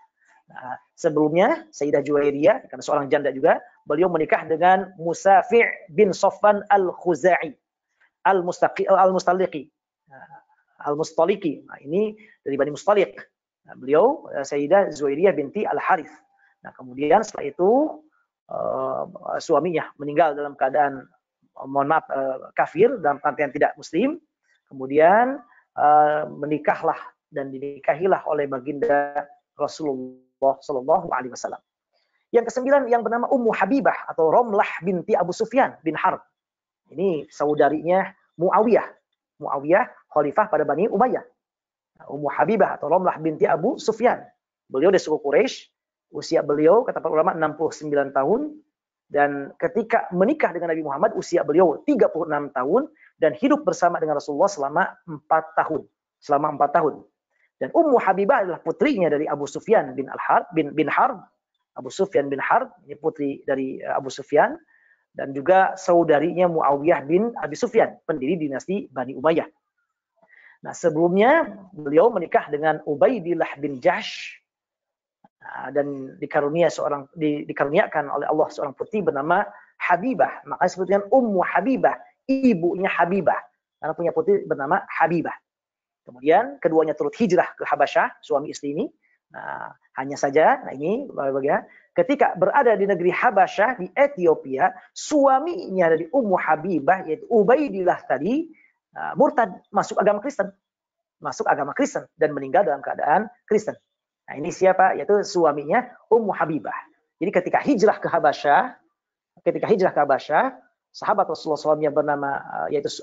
Nah, sebelumnya Sayyidah Juwairiyah, karena seorang janda juga, beliau menikah dengan Musafi' bin Safwan Al-Khuzai Al-Mustaliqi. Al-Mustaliqi. Nah, ini dari Bani Mustaliq. Nah, beliau Sayyidah Zuwairiyah binti Al-Harith. Nah, kemudian setelah itu suaminya meninggal dalam keadaan kafir, dalam artian tidak muslim. Kemudian menikahlah dan dinikahilah oleh baginda Rasulullah Shallallahu Alaihi Wasallam. Yang ke-9 yang bernama Ummu Habibah atau Romlah binti Abu Sufyan bin Harb. Ini saudarinya Muawiyah. Muawiyah khalifah pada Bani Umayyah. Ummu Habibah atau Romlah binti Abu Sufyan. Beliau dari suku Quraisy. Usia beliau, kata para ulama, 69 tahun. Dan ketika menikah dengan Nabi Muhammad, usia beliau 36 tahun. Dan hidup bersama dengan Rasulullah selama 4 tahun. Selama 4 tahun. Dan Ummu Habibah adalah putrinya dari Abu Sufyan bin Harb. Abu Sufyan bin Harb, ini putri dari Abu Sufyan. Dan juga saudarinya Muawiyah bin Abi Sufyan, pendiri dinasti Bani Umayyah. Nah, sebelumnya beliau menikah dengan Ubaidillah bin Jahsy. Dan dikaruniakan oleh Allah seorang putri bernama Habibah. Makanya disebut dengan Ummu Habibah, ibunya Habibah, karena punya putri bernama Habibah. Kemudian keduanya turut hijrah ke Habasyah, suami istri ini. Nah, hanya saja, ini bagaimana? Ketika berada di negeri Habasyah di Ethiopia, suaminya dari Ummu Habibah yaitu Ubaidillah tadi murtad, masuk agama Kristen dan meninggal dalam keadaan Kristen. Nah, ini siapa? Yaitu suaminya Ummu Habibah. Jadi ketika hijrah ke Habasyah, sahabat Rasulullah SAW yang bernama yaitu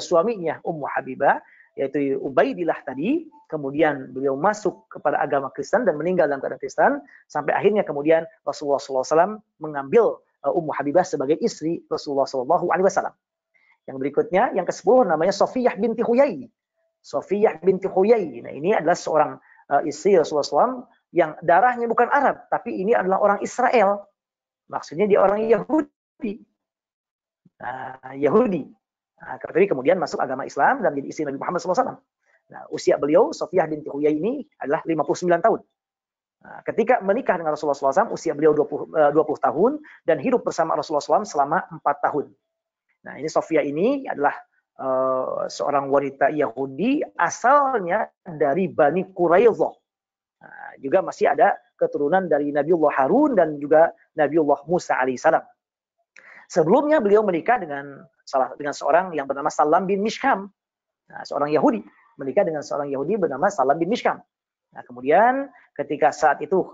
suaminya Ummu Habibah, yaitu Ubaidillah tadi, kemudian beliau masuk kepada agama Kristen dan meninggal dalam keadaan Kristen, sampai akhirnya kemudian Rasulullah SAW mengambil Ummu Habibah sebagai istri Rasulullah SAW. Yang berikutnya, yang ke-10 namanya Sofiyah binti Huyai. Sofiyah binti Huyai. Nah, ini adalah seorang istri Rasulullah SAW yang darahnya bukan Arab, tapi ini adalah orang Israel. Maksudnya dia orang Yahudi. Tapi kemudian masuk agama Islam dan menjadi istri Nabi Muhammad SAW. Nah, usia beliau, Sofiyah binti Huyai ini adalah 59 tahun. Nah, ketika menikah dengan Rasulullah SAW, usia beliau 20 tahun dan hidup bersama Rasulullah SAW selama 4 tahun. Nah, ini Sofiyah ini adalah seorang wanita Yahudi asalnya dari Bani Quraidah. Nah, juga masih ada keturunan dari Nabiullah Harun dan juga Nabiullah Musa alaihissalam. Sebelumnya beliau menikah dengan seorang yang bernama Salam bin Mishkam. Nah, seorang Yahudi menikah dengan seorang Yahudi bernama Salam bin Mishkam. Nah, kemudian ketika saat itu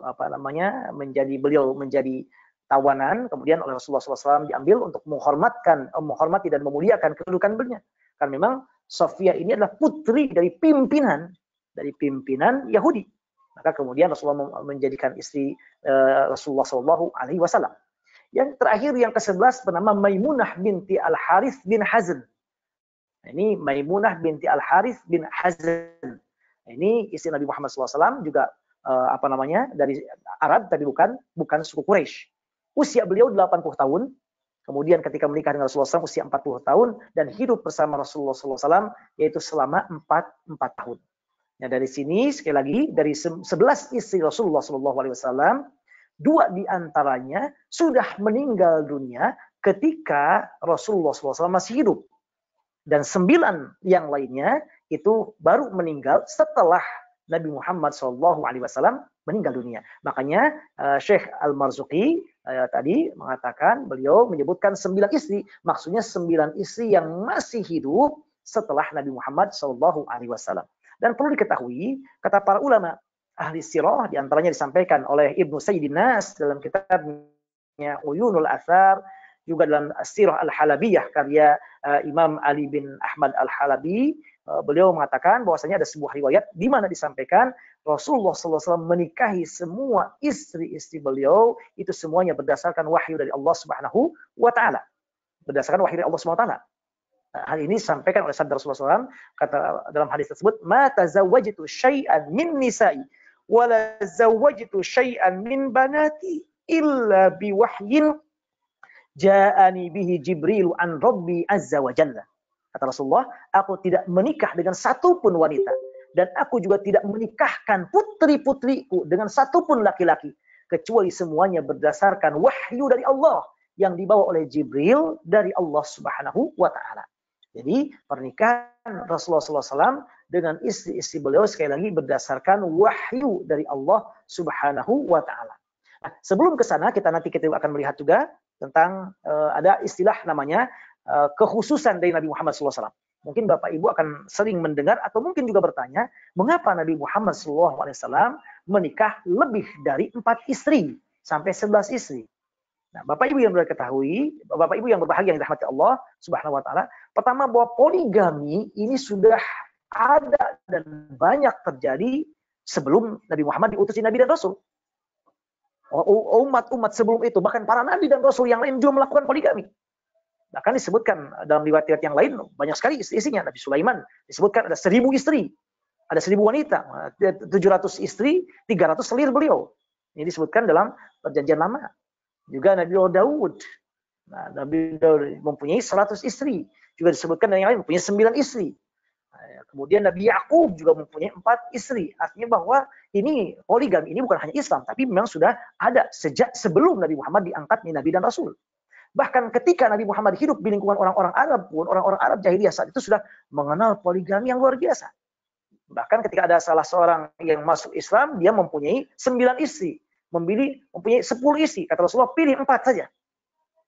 beliau menjadi tawanan, kemudian oleh Rasulullah SAW diambil untuk menghormati dan memuliakan kedudukan beliau. Karena memang Sofiyah ini adalah putri dari pimpinan Yahudi. Maka kemudian Rasulullah menjadikan istri Rasulullah SAW. Yang terakhir yang ke-11 bernama Maimunah binti Al-Harith bin Hazn. Ini Maimunah binti Al-Harith bin Hazn. Ini istri Nabi Muhammad SAW juga dari Arab tapi bukan suku Quraisy. Usia beliau 80 tahun. Kemudian ketika menikah dengan Rasulullah SAW usia 40 tahun dan hidup bersama Rasulullah SAW yaitu selama 4 tahun. Nah, dari sini sekali lagi dari 11 istri Rasulullah SAW, 2 di antaranya sudah meninggal dunia ketika Rasulullah SAW masih hidup. Dan 9 yang lainnya itu baru meninggal setelah Nabi Muhammad SAW meninggal dunia. Makanya Syekh Al-Marzuqi tadi mengatakan, beliau menyebutkan 9 istri. Maksudnya 9 istri yang masih hidup setelah Nabi Muhammad SAW. Dan perlu diketahui, kata para ulama ahli sirah, diantaranya disampaikan oleh Ibnu Sayyidin Nas dalam kitabnya Uyunul Athar, juga dalam Sirah Al-Halabiyah karya Imam Ali bin Ahmad Al-Halabi, beliau mengatakan bahwasanya ada sebuah riwayat di mana disampaikan Rasulullah SAW menikahi semua istri-istri beliau itu semuanya berdasarkan wahyu dari Allah Subhanahu wa taala. Berdasarkan wahyu dari Allah Subhanahu wa taala. Nah, hal ini disampaikan oleh sabda Rasulullah SAW, kata dalam hadis tersebut, "Ma tazawwajtu syai'an min nisa'i wa la zawwajtu syai'an min banati illa biwahyin ja'ani bihi Jibril an Rabbi azza wa jalla." Kata Rasulullah, aku tidak menikah dengan satupun wanita. Dan aku juga tidak menikahkan putri-putriku dengan satupun laki-laki. Kecuali semuanya berdasarkan wahyu dari Allah. Yang dibawa oleh Jibril dari Allah Subhanahu wa ta'ala. Jadi pernikahan Rasulullah SAW dengan istri-istri beliau sekali lagi berdasarkan wahyu dari Allah Subhanahu wa ta'ala. Nah, sebelum ke sana kita akan melihat juga tentang ada istilah namanya kekhususan dari Nabi Muhammad SAW. Mungkin Bapak Ibu akan sering mendengar atau mungkin juga bertanya, mengapa Nabi Muhammad SAW menikah lebih dari 4 istri sampai 11 istri? Nah, Bapak Ibu yang ketahui, Bapak Ibu yang berbahagia yang dirahmati Allah Subhanahu wa taala, pertama bahwa poligami ini sudah ada dan banyak terjadi sebelum Nabi Muhammad diutus Nabi dan Rasul. Umat-umat sebelum itu, bahkan para nabi dan rasul yang lain juga melakukan poligami. Bahkan disebutkan dalam riwayat yang lain banyak sekali istri-istrinya. Nabi Sulaiman disebutkan ada 1000 istri, ada 1000 wanita, 700 istri, 300 selir beliau. Ini disebutkan dalam Perjanjian Lama. Juga Nabi Daud. Nah, Nabi Daud mempunyai 100 istri. Juga disebutkan yang lain mempunyai 9 istri. Nah, kemudian Nabi Yakub juga mempunyai 4 istri. Artinya bahwa ini poligami ini bukan hanya Islam, tapi memang sudah ada sejak sebelum Nabi Muhammad diangkat menjadi Nabi dan Rasul. Bahkan ketika Nabi Muhammad hidup di lingkungan orang-orang Arab pun, orang-orang Arab jahiliyah saat itu sudah mengenal poligami yang luar biasa. Bahkan ketika ada salah seorang yang masuk Islam, dia mempunyai 9 istri. Mempunyai 10 istri. Kata Rasulullah, pilih 4 saja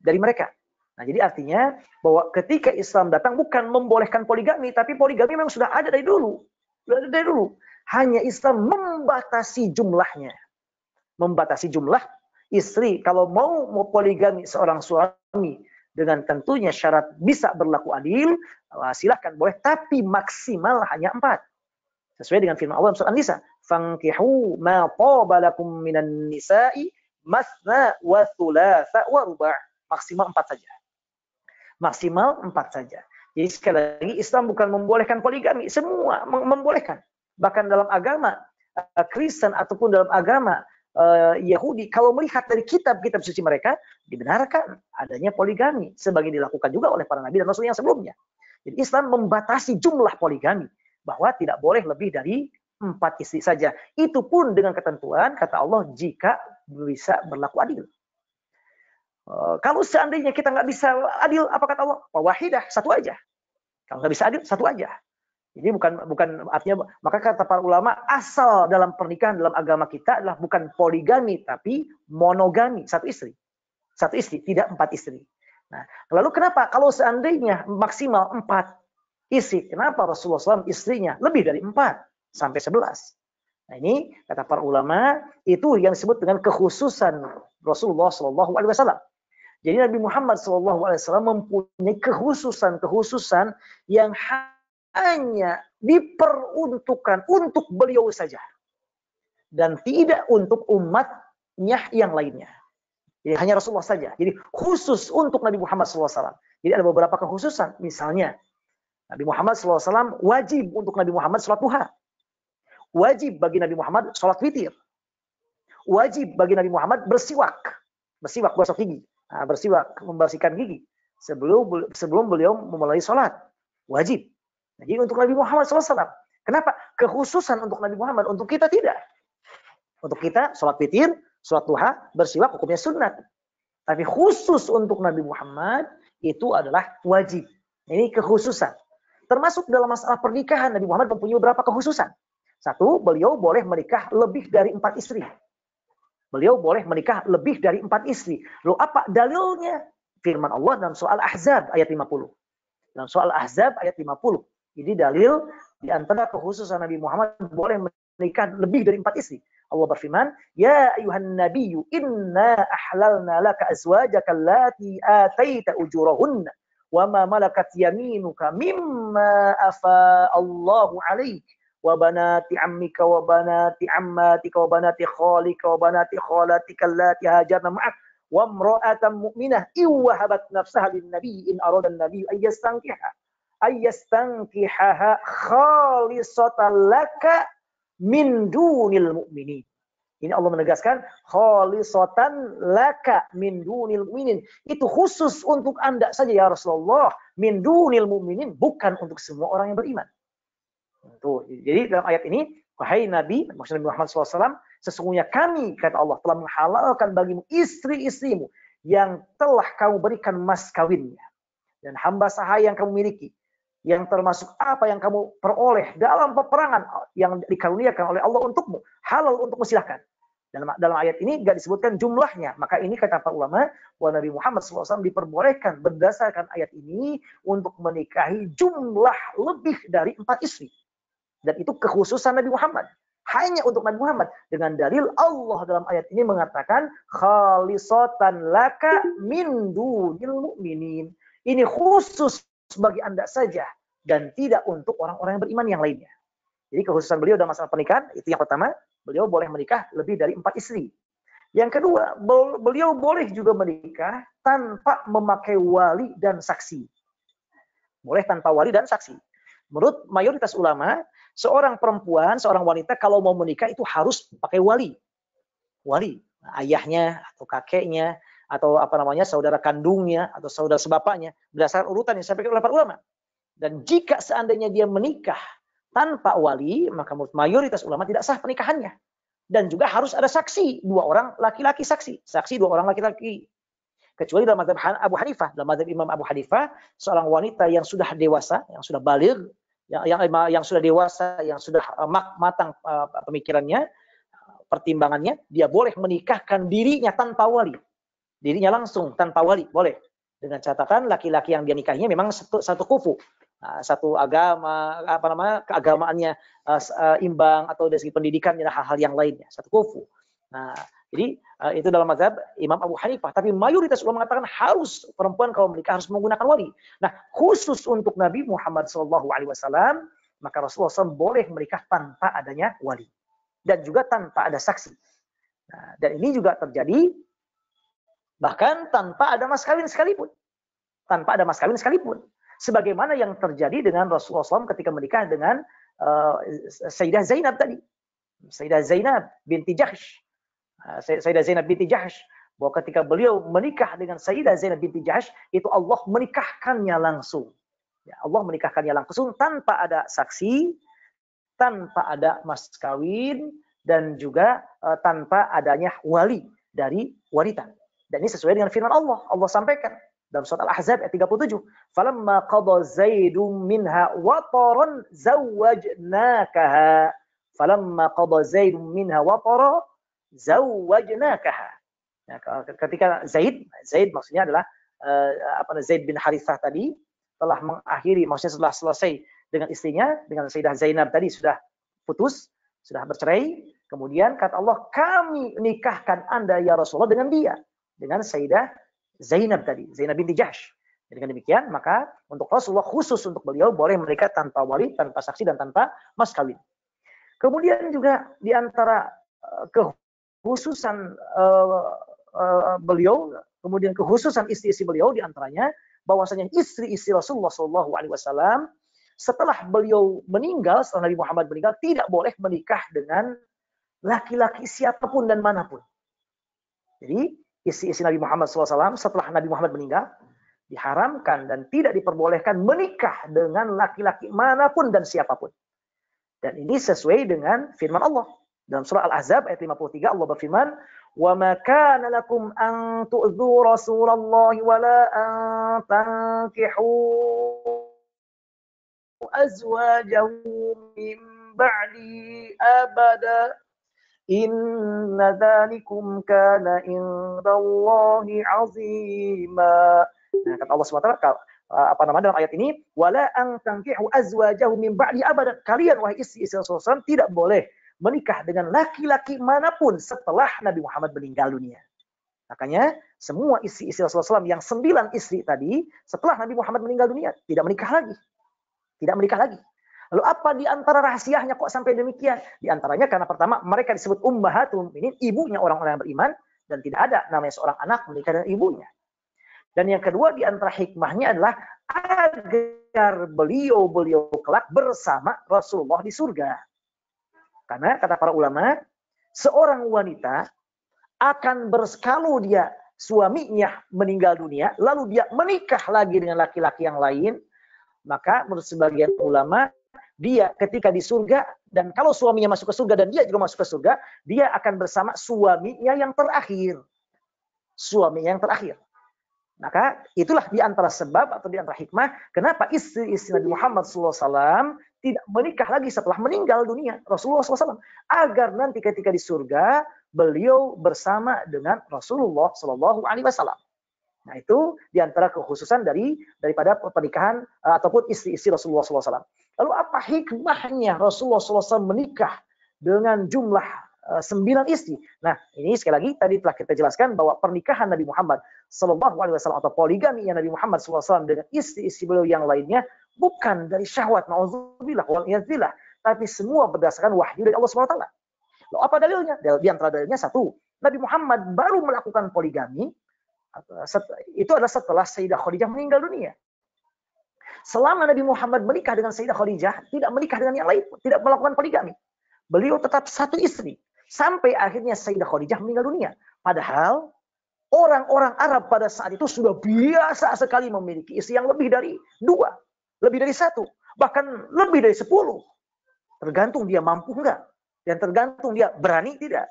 dari mereka. Nah, jadi artinya bahwa ketika Islam datang bukan membolehkan poligami, tapi poligami memang sudah ada dari dulu. Dari dulu. Hanya Islam membatasi jumlahnya. Membatasi jumlah istri. Kalau mau poligami seorang suami dengan tentunya syarat bisa berlaku adil, silahkan boleh, tapi maksimal hanya 4. Sesuai dengan firman Allah surat An-Nisa, "Fankihu ma taba lakum minan nisa'i masna wa thulatha wa ruba'." Maksimal 4 saja. Maksimal 4 saja. Jadi sekali lagi Islam bukan membolehkan poligami, semua membolehkan. Bahkan dalam agama Kristen ataupun dalam agama Yahudi, kalau melihat dari kitab-kitab suci mereka, dibenarkan adanya poligami sebagai dilakukan juga oleh para nabi dan rasul yang sebelumnya. Jadi Islam membatasi jumlah poligami bahwa tidak boleh lebih dari 4 istri saja. Itu pun dengan ketentuan kata Allah jika bisa berlaku adil. Kalau seandainya kita nggak bisa adil, apa kata Allah? Wahidah, 1 aja. Kalau nggak bisa adil, 1 aja. Jadi bukan artinya, maka kata para ulama, asal dalam pernikahan dalam agama kita adalah bukan poligami, tapi monogami, 1 istri. 1 istri, tidak 4 istri. Nah, lalu kenapa kalau seandainya maksimal 4 istri, kenapa Rasulullah SAW istrinya lebih dari 4 sampai 11? Nah, ini kata para ulama, itu yang disebut dengan kekhususan Rasulullah SAW. Jadi Nabi Muhammad SAW mempunyai kekhususan yang hanya diperuntukkan untuk beliau saja. Dan tidak untuk umatnya yang lainnya. Jadi hanya Rasulullah saja. Jadi khusus untuk Nabi Muhammad SAW. Jadi ada beberapa kekhususan. Misalnya, Nabi Muhammad SAW wajib untuk Nabi Muhammad sholat duha. Wajib bagi Nabi Muhammad sholat witir. Wajib bagi Nabi Muhammad bersiwak. Bersiwak, gosok gigi. Nah, bersiwak, membersihkan gigi. Sebelum beliau memulai sholat. Wajib. Jadi untuk Nabi Muhammad SAW. Kenapa? Kekhususan untuk Nabi Muhammad. Untuk kita tidak. Untuk kita sholat witir, sholat duha, bersiwak, hukumnya sunat. Tapi khusus untuk Nabi Muhammad itu adalah wajib. Ini kekhususan. Termasuk dalam masalah pernikahan, Nabi Muhammad mempunyai beberapa kekhususan. 1, beliau boleh menikah lebih dari 4 istri. Beliau boleh menikah lebih dari 4 istri. Lalu apa dalilnya? Firman Allah dalam surah Al-Ahzab ayat 50. Dalam surah Al-Ahzab ayat 50. Jadi dalil di antara kekhususan Nabi Muhammad boleh menikah lebih dari 4 istri. Allah berfirman, "Ya ayuhan nabiyyu inna ahlalna laka azwajaka allati ataita ujurahunna wa ma malakat yaminuka mimma afa Allahu 'alaik wa banati ammika wa banati ammatika wa banati khalika wa banati khalatika allati hajarna ma'ak wa imra'atan mu'minah iwahabat nafsaha lin nabi in arada an-nabi ayyastankihaha khalisatan laka min dunil mu'minin. Ini Allah menegaskan khalisatan laka min dunil mu'minin. Itu khusus untuk Anda saja ya Rasulullah. Min dunil mu'minin, bukan untuk semua orang yang beriman. Tuh, jadi dalam ayat ini, wahai Nabi, maksudnya Muhammad SAW, sesungguhnya kami, kata Allah, telah menghalalkan bagimu istri-istrimu yang telah kamu berikan mas kawinnya. Dan hamba sahaya yang kamu miliki, yang termasuk apa yang kamu peroleh dalam peperangan yang dikaruniakan oleh Allah untukmu, halal untukmu, silahkan. Dalam ayat ini nggak disebutkan jumlahnya, maka ini kata para ulama, bahwa Nabi Muhammad SAW diperbolehkan berdasarkan ayat ini untuk menikahi jumlah lebih dari 4 istri. Dan itu kekhususan Nabi Muhammad. Hanya untuk Nabi Muhammad. Dengan dalil Allah dalam ayat ini mengatakan khalisatan laka min dunil mu'minin. Ini khusus bagi Anda saja dan tidak untuk orang-orang yang beriman yang lainnya. Jadi kekhususan beliau dalam masalah pernikahan itu yang pertama, beliau boleh menikah lebih dari 4 istri. Yang kedua, beliau boleh juga menikah tanpa memakai wali dan saksi. Boleh tanpa wali dan saksi. Menurut mayoritas ulama, seorang perempuan, seorang wanita kalau mau menikah itu harus pakai wali. Wali, ayahnya atau kakeknya atau saudara kandungnya atau saudara sebapaknya, berdasarkan urutan yang disampaikan oleh para ulama. Dan jika seandainya dia menikah tanpa wali, maka menurut mayoritas ulama tidak sah pernikahannya. Dan juga harus ada saksi, 2 orang laki-laki saksi, 2 orang laki-laki. Kecuali dalam mazhab Abu Hanifah, dalam mazhab Imam Abu Hanifah, seorang wanita yang sudah dewasa, yang sudah baligh, yang sudah dewasa, yang sudah matang pemikirannya, pertimbangannya, dia boleh menikahkan dirinya tanpa wali. Dirinya langsung tanpa wali, boleh. Dengan catatan laki-laki yang dia nikahinya memang satu kufu. Satu agama, keagamaannya imbang, atau dari segi pendidikan dan hal-hal yang lainnya, satu kufu. Nah, jadi itu dalam mazhab Imam Abu Hanifah. Tapi mayoritas ulama mengatakan harus perempuan kalau menikah harus menggunakan wali. Nah, khusus untuk Nabi Muhammad SAW, maka Rasulullah SAW boleh menikah tanpa adanya wali dan juga tanpa ada saksi. Nah, dan ini juga terjadi bahkan tanpa ada mas kawin sekalipun. Tanpa ada mas kawin sekalipun. Sebagaimana yang terjadi dengan Rasulullah SAW ketika menikah dengan Sayyidah Zainab tadi. Sayyidah Zainab binti Jahsh. Sayyidah Zainab binti Jahsh. Bahwa ketika beliau menikah dengan Sayyidah Zainab binti Jahsh, itu Allah menikahkannya langsung. Ya, Allah menikahkannya langsung tanpa ada saksi, tanpa ada mas kawin, dan juga tanpa adanya wali dari wanita. Dan ini sesuai dengan firman Allah. Allah sampaikan dalam surat Al-Ahzab ayat 37. Falamma qada Zaidun minha wataran zawwajnakaha. Falamma qada Zaidun minha watara zawwajnakaha. Nah, ketika Zaid maksudnya adalah Zaid bin Harithah tadi telah mengakhiri, maksudnya setelah selesai dengan istrinya, dengan Sayyidah Zainab tadi sudah putus, sudah bercerai, kemudian kata Allah, kami nikahkan Anda ya Rasulullah dengan dia, dengan Sayyidah Zainab tadi, Zainab binti Jahsh. Dengan demikian, maka untuk Rasulullah khusus untuk beliau boleh menikah tanpa wali, tanpa saksi, dan tanpa mas kawin. Kemudian juga di antara kekhususan beliau, kemudian kekhususan istri-istri beliau di antaranya bahwasanya istri-istri Rasulullah SAW setelah beliau meninggal, setelah Nabi Muhammad meninggal, tidak boleh menikah dengan laki-laki siapapun dan manapun. Jadi istri-istri Nabi Muhammad SAW setelah Nabi Muhammad meninggal diharamkan dan tidak diperbolehkan menikah dengan laki-laki manapun dan siapapun. Dan ini sesuai dengan firman Allah. Dalam surah Al-Ahzab ayat 53 Allah berfirman, "Wa ma kana lakum an tu'dzu Rasulullah wa la an tankihu azwajahu min ba'di abada. Inna dzalikum kana indallahi 'azima." Nah, kata Allah SWT dalam ayat ini, wala an tankihu azwajahu min ba'di abada. Kalian wahai istri-istri Rasulullah SAW tidak boleh menikah dengan laki-laki manapun setelah Nabi Muhammad meninggal dunia. Makanya semua istri-istri Rasulullah SAW yang 9 istri tadi setelah Nabi Muhammad meninggal dunia tidak menikah lagi. Tidak menikah lagi. Lalu apa di antara rahasianya kok sampai demikian? Di antaranya karena pertama mereka disebut ummahatul mukminin, ibunya orang-orang yang beriman, dan tidak ada namanya seorang anak menikah dengan ibunya. Dan yang kedua di antara hikmahnya adalah agar beliau kelak bersama Rasulullah di surga. Karena kata para ulama, seorang wanita akan kalau dia suaminya meninggal dunia, lalu dia menikah lagi dengan laki-laki yang lain, maka menurut sebagian ulama, dia ketika di surga, dan kalau suaminya masuk ke surga dan dia juga masuk ke surga, dia akan bersama suaminya yang terakhir. Suaminya yang terakhir. Maka itulah di antara sebab atau di antara hikmah kenapa istri-istri Nabi Muhammad SAW tidak menikah lagi setelah meninggal dunia Rasulullah SAW, agar nanti ketika di surga beliau bersama dengan Rasulullah SAW. Nah itu di antara kekhususan daripada pernikahan ataupun istri-istri Rasulullah SAW. Lalu apa hikmahnya Rasulullah SAW menikah dengan jumlah 9 istri? Nah ini sekali lagi tadi telah kita jelaskan bahwa pernikahan Nabi Muhammad SAW atau poligami yang Nabi Muhammad SAW dengan istri-istri beliau yang lainnya bukan dari syahwat, na'udzubillah, wal'iyadzillah, tapi semua berdasarkan wahyu dari Allah SWT. Lalu apa dalilnya? Di antara dalilnya satu, Nabi Muhammad baru melakukan poligami itu adalah setelah Sayyidah Khadijah meninggal dunia. Selama Nabi Muhammad menikah dengan Sayyidah Khadijah, tidak menikah dengan yang lain, tidak melakukan poligami. Beliau tetap satu istri sampai akhirnya Sayyidah Khadijah meninggal dunia. Padahal orang-orang Arab pada saat itu sudah biasa sekali memiliki istri yang lebih dari 2, lebih dari 1, bahkan lebih dari 10. Tergantung dia mampu enggak, dan tergantung dia berani tidak.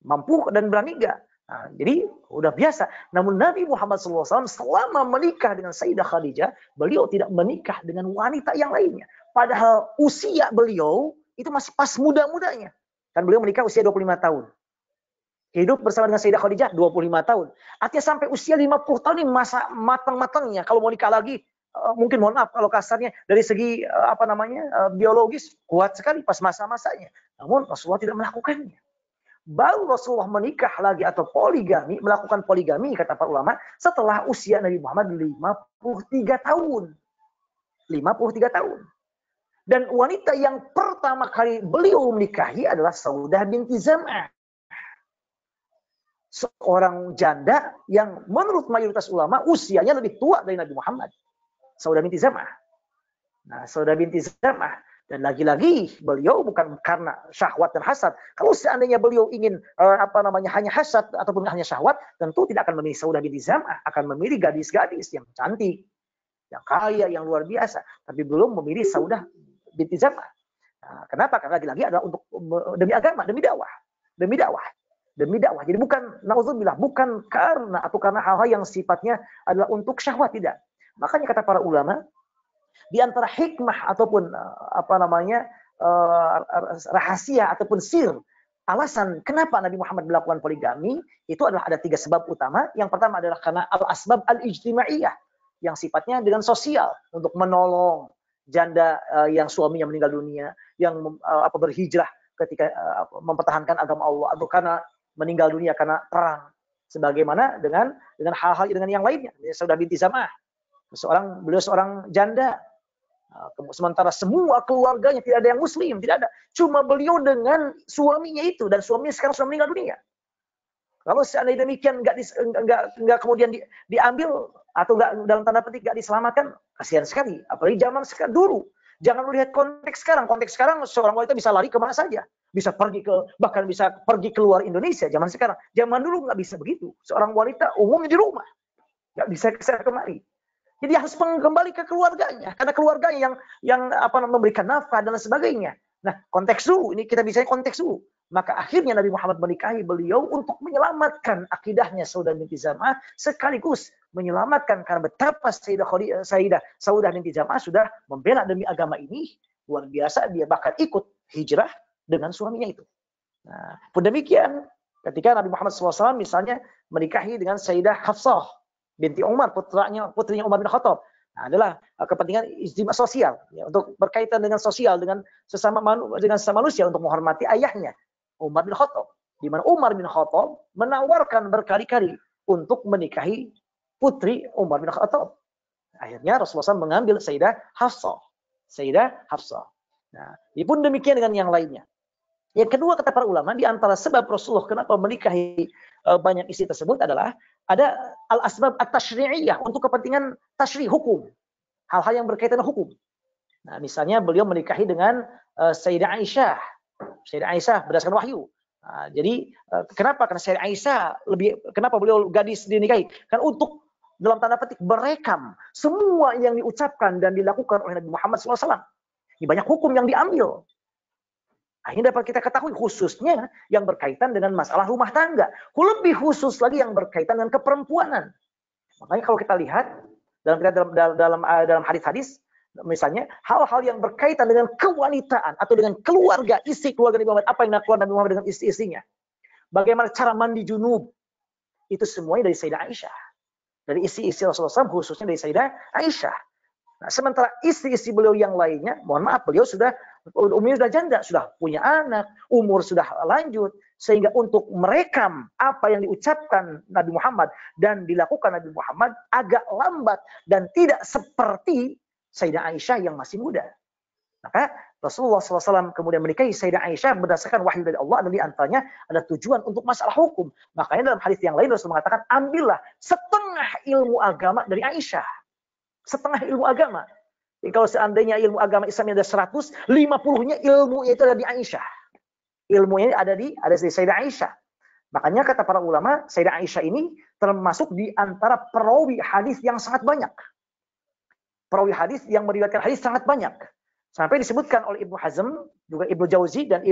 Mampu dan berani enggak. Nah, jadi udah biasa. Namun Nabi Muhammad SAW selama menikah dengan Sayyidah Khadijah, beliau tidak menikah dengan wanita yang lainnya. Padahal usia beliau itu masih pas muda-mudanya. Kan beliau menikah usia 25 tahun. Hidup bersama dengan Sayyidah Khadijah 25 tahun. Artinya sampai usia 50 tahun ini masa matang-matangnya. Kalau mau nikah lagi, mungkin mohon maaf kalau kasarnya dari segi biologis kuat sekali pas masa-masanya. Namun Rasulullah tidak melakukannya. Baru Rasulullah menikah lagi atau poligami, melakukan poligami kata para ulama setelah usia Nabi Muhammad 53 tahun. 53 tahun. Dan wanita yang pertama kali beliau menikahi adalah Saudah binti Zam'ah. Seorang janda yang menurut mayoritas ulama usianya lebih tua dari Nabi Muhammad. Saudah binti Zam'ah. Nah, Saudah binti Zam'ah. Dan lagi-lagi beliau bukan karena syahwat dan hasad. Kalau seandainya beliau ingin hanya hasad ataupun hanya syahwat, tentu tidak akan memilih Saudah binti Zam'ah, akan memilih gadis-gadis yang cantik, yang kaya, yang luar biasa. Tapi belum memilih Saudah binti Zam'ah. Nah, kenapa? Karena lagi-lagi adalah untuk demi agama, demi dakwah, demi dakwah. Demi dakwah. Jadi bukan naudzubillah, bukan karena hal-hal yang sifatnya adalah untuk syahwat, tidak. Makanya kata para ulama, di antara hikmah ataupun rahasia ataupun sir alasan kenapa Nabi Muhammad melakukan poligami itu adalah ada 3 sebab utama. Yang pertama adalah karena al-asbab al-ijtimaiyah yang sifatnya dengan sosial, untuk menolong janda yang suaminya meninggal dunia, yang berhijrah ketika mempertahankan agama Allah, atau karena meninggal dunia karena perang, sebagaimana dengan hal-hal dengan yang lainnya. Saudah binti Zam'ah, beliau seorang janda. Sementara semua keluarganya tidak ada yang muslim, tidak ada. Cuma beliau dengan suaminya itu, dan suaminya sekarang sudah meninggal dunia. Kalau seandainya demikian nggak kemudian diambil atau nggak dalam tanda petik nggak diselamatkan, kasihan sekali. Apalagi zaman sekarang dulu. Jangan melihat konteks sekarang. Konteks sekarang seorang wanita bisa lari kemana saja, bahkan bisa pergi keluar Indonesia. Zaman sekarang, zaman dulu nggak bisa begitu. Seorang wanita umumnya di rumah, nggak bisa kesana kemari. Jadi harus kembali ke keluarganya, karena keluarganya yang memberikan nafkah dan sebagainya. Nah, konteks dulu, ini kita bisa konteks dulu. Maka akhirnya Nabi Muhammad menikahi beliau untuk menyelamatkan akidahnya Saudah binti Zam'ah, sekaligus menyelamatkan karena betapa Sayyidah Saudah binti Zam'ah sudah membela demi agama ini. Luar biasa, dia bahkan ikut hijrah dengan suaminya itu. Nah, pun demikian ketika Nabi Muhammad SAW misalnya menikahi dengan Sayyidah Hafsah binti Umar, putrinya Umar bin Khattab. Nah, adalah kepentingan ijtima sosial, ya, untuk berkaitan dengan sosial, dengan sesama manusia, untuk menghormati ayahnya Umar bin Khattab. Di mana Umar bin Khattab menawarkan berkali-kali untuk menikahi putri Umar bin Khattab. Akhirnya Rasulullah SAW mengambil Sayyidah Hafsah. Sayyidah Hafsah. Nah, ini pun demikian dengan yang lainnya. Yang kedua kata para ulama, di antara sebab Rasulullah kenapa menikahi banyak istri tersebut adalah ada al-asbab at-tashri'iyah, untuk kepentingan tashri' hukum. Hal-hal yang berkaitan dengan hukum. Nah, misalnya beliau menikahi dengan Sayyidah Aisyah. Sayyidah Aisyah berdasarkan wahyu. Nah, jadi kenapa? Karena Sayyidah Aisyah kenapa beliau gadis dinikahi? Kan untuk dalam tanda petik berekam semua yang diucapkan dan dilakukan oleh Nabi Muhammad SAW. Ini banyak hukum yang diambil. Akhirnya dapat kita ketahui khususnya yang berkaitan dengan masalah rumah tangga. Lebih khusus lagi yang berkaitan dengan keperempuanan. Makanya kalau kita lihat dalam hadis-hadis, misalnya hal-hal yang berkaitan dengan kewanitaan atau dengan keluarga, istri keluarga Nabi Muhammad, apa yang dilakukan Nabi Muhammad dengan istri-istrinya. Bagaimana cara mandi junub. Itu semuanya dari Sayyidah Aisyah. Dari istri-istri Rasulullah SAW, khususnya dari Sayyidah Aisyah. Nah, sementara istri-istri beliau yang lainnya, mohon maaf, beliau umurnya sudah janda, sudah punya anak, umur sudah lanjut, sehingga untuk merekam apa yang diucapkan Nabi Muhammad dan dilakukan Nabi Muhammad agak lambat dan tidak seperti Sayyidah Aisyah yang masih muda. Maka Rasulullah SAW kemudian menikahi Sayyidah Aisyah berdasarkan wahyu dari Allah, dan di antaranya ada tujuan untuk masalah hukum. Makanya dalam hadis yang lain Rasul mengatakan, ambillah setengah ilmu agama dari Aisyah. Setengah ilmu agama. Jadi kalau seandainya ilmu agama Islam ada 100, 50-nya ilmunya itu ada di Aisyah. Ilmunya ada di Sayyidah Aisyah. Makanya kata para ulama, Sayyidah Aisyah ini termasuk di antara perawi hadis yang sangat banyak. Perawi hadis yang meriwayatkan hadis sangat banyak. Sampai disebutkan oleh Ibnu Hazm, juga Ibnu Jauzi dan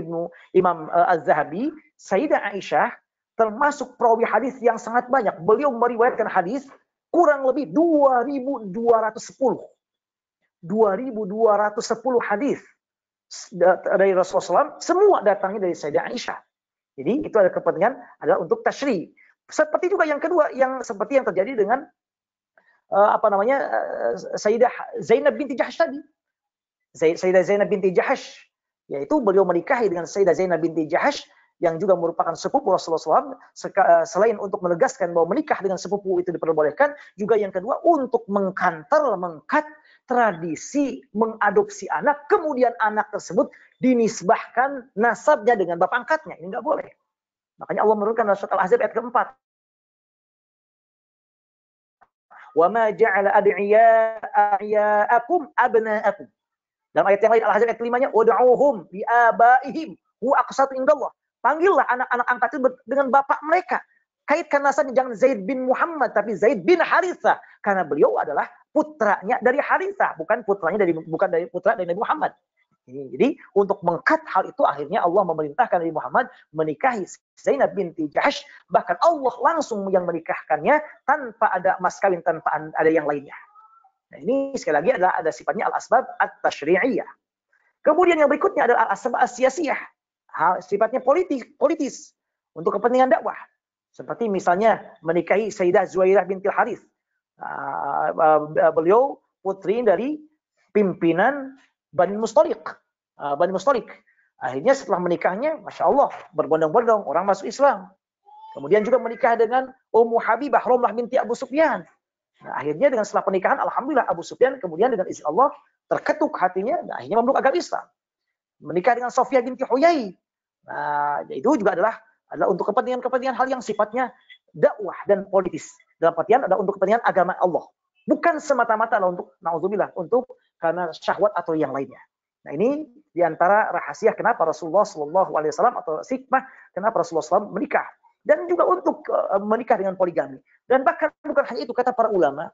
Imam Az-Zahabi, Sayyidah Aisyah termasuk perawi hadis yang sangat banyak. Beliau meriwayatkan hadis kurang lebih 2.210. 2.210 hadis dari Rasulullah SAW, semua datangnya dari Sayyidah Aisyah. Jadi itu ada kepentingan adalah untuk tashri. Seperti juga yang kedua, yang seperti yang terjadi dengan Sayyidah Zainab binti Jahsh tadi. Sayyidah Zainab binti Jahsh, yaitu beliau menikahi dengan Sayyidah Zainab binti Jahsh yang juga merupakan sepupu Rasulullah SAW. Selain untuk menegaskan bahwa menikah dengan sepupu itu diperbolehkan, juga yang kedua untuk mengkat tradisi mengadopsi anak, kemudian anak tersebut dinisbahkan nasabnya dengan bapak angkatnya. Ini nggak boleh. Makanya Allah menurunkan dalam surat Al-Ahzab ayat keempat. Wa ma ja'ala ad'iya'akum abna'akum. Dalam ayat yang lain Al-Ahzab ayat kelimanya, ud'uhum bi abaihim huwa aqsatu indallah. Panggillah anak-anak angkat itu dengan bapak mereka. Kaitkan nasabnya jangan Zaid bin Muhammad, tapi Zaid bin Harithah, karena beliau adalah putranya dari Harithah, bukan putra dari Nabi Muhammad. Jadi untuk mengkat hal itu, akhirnya Allah memerintahkan Nabi Muhammad menikahi Zainab binti Jahsh, bahkan Allah langsung yang menikahkannya tanpa ada mas kawin, tanpa ada yang lainnya. Nah, ini sekali lagi ada sifatnya al-asbab at-tashri'iyah. Kemudian yang berikutnya adalah al-asbab as-siyasiyah. Sifatnya politis untuk kepentingan dakwah. Seperti misalnya menikahi Sayyidah Zuhairah binti Harith. Beliau putri dari pimpinan Bani Mustaliq. Akhirnya setelah menikahnya, Masya Allah, berbondong-bondong orang masuk Islam. Kemudian juga menikah dengan Ummu Habibah Romlah binti Abu Sufyan. Nah, akhirnya dengan setelah pernikahan, Alhamdulillah Abu Sufyan kemudian dengan izin Allah terketuk hatinya, dan akhirnya memeluk agama Islam. Menikah dengan Sofia binti Huyai. Nah, itu juga adalah untuk kepentingan hal yang sifatnya dakwah dan politis. Dalam artian adalah untuk kepentingan agama Allah. Bukan semata-mata untuk na'udzubillah, untuk karena syahwat atau yang lainnya. Nah, ini diantara rahasia kenapa Rasulullah SAW atau hikmah kenapa Rasulullah SAW menikah. Dan juga untuk menikah dengan poligami. Dan bahkan bukan hanya itu, kata para ulama,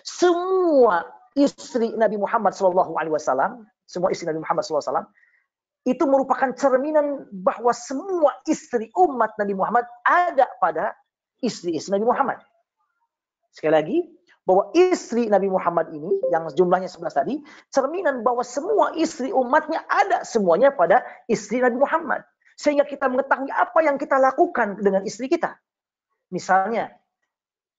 semua istri Nabi Muhammad SAW, itu merupakan cerminan bahwa semua istri umat Nabi Muhammad ada pada istri-istri Nabi Muhammad. Sekali lagi, bahwa istri Nabi Muhammad ini, yang jumlahnya 11 tadi, cerminan bahwa semua istri umatnya ada semuanya pada istri Nabi Muhammad. Sehingga kita mengetahui apa yang kita lakukan dengan istri kita. Misalnya,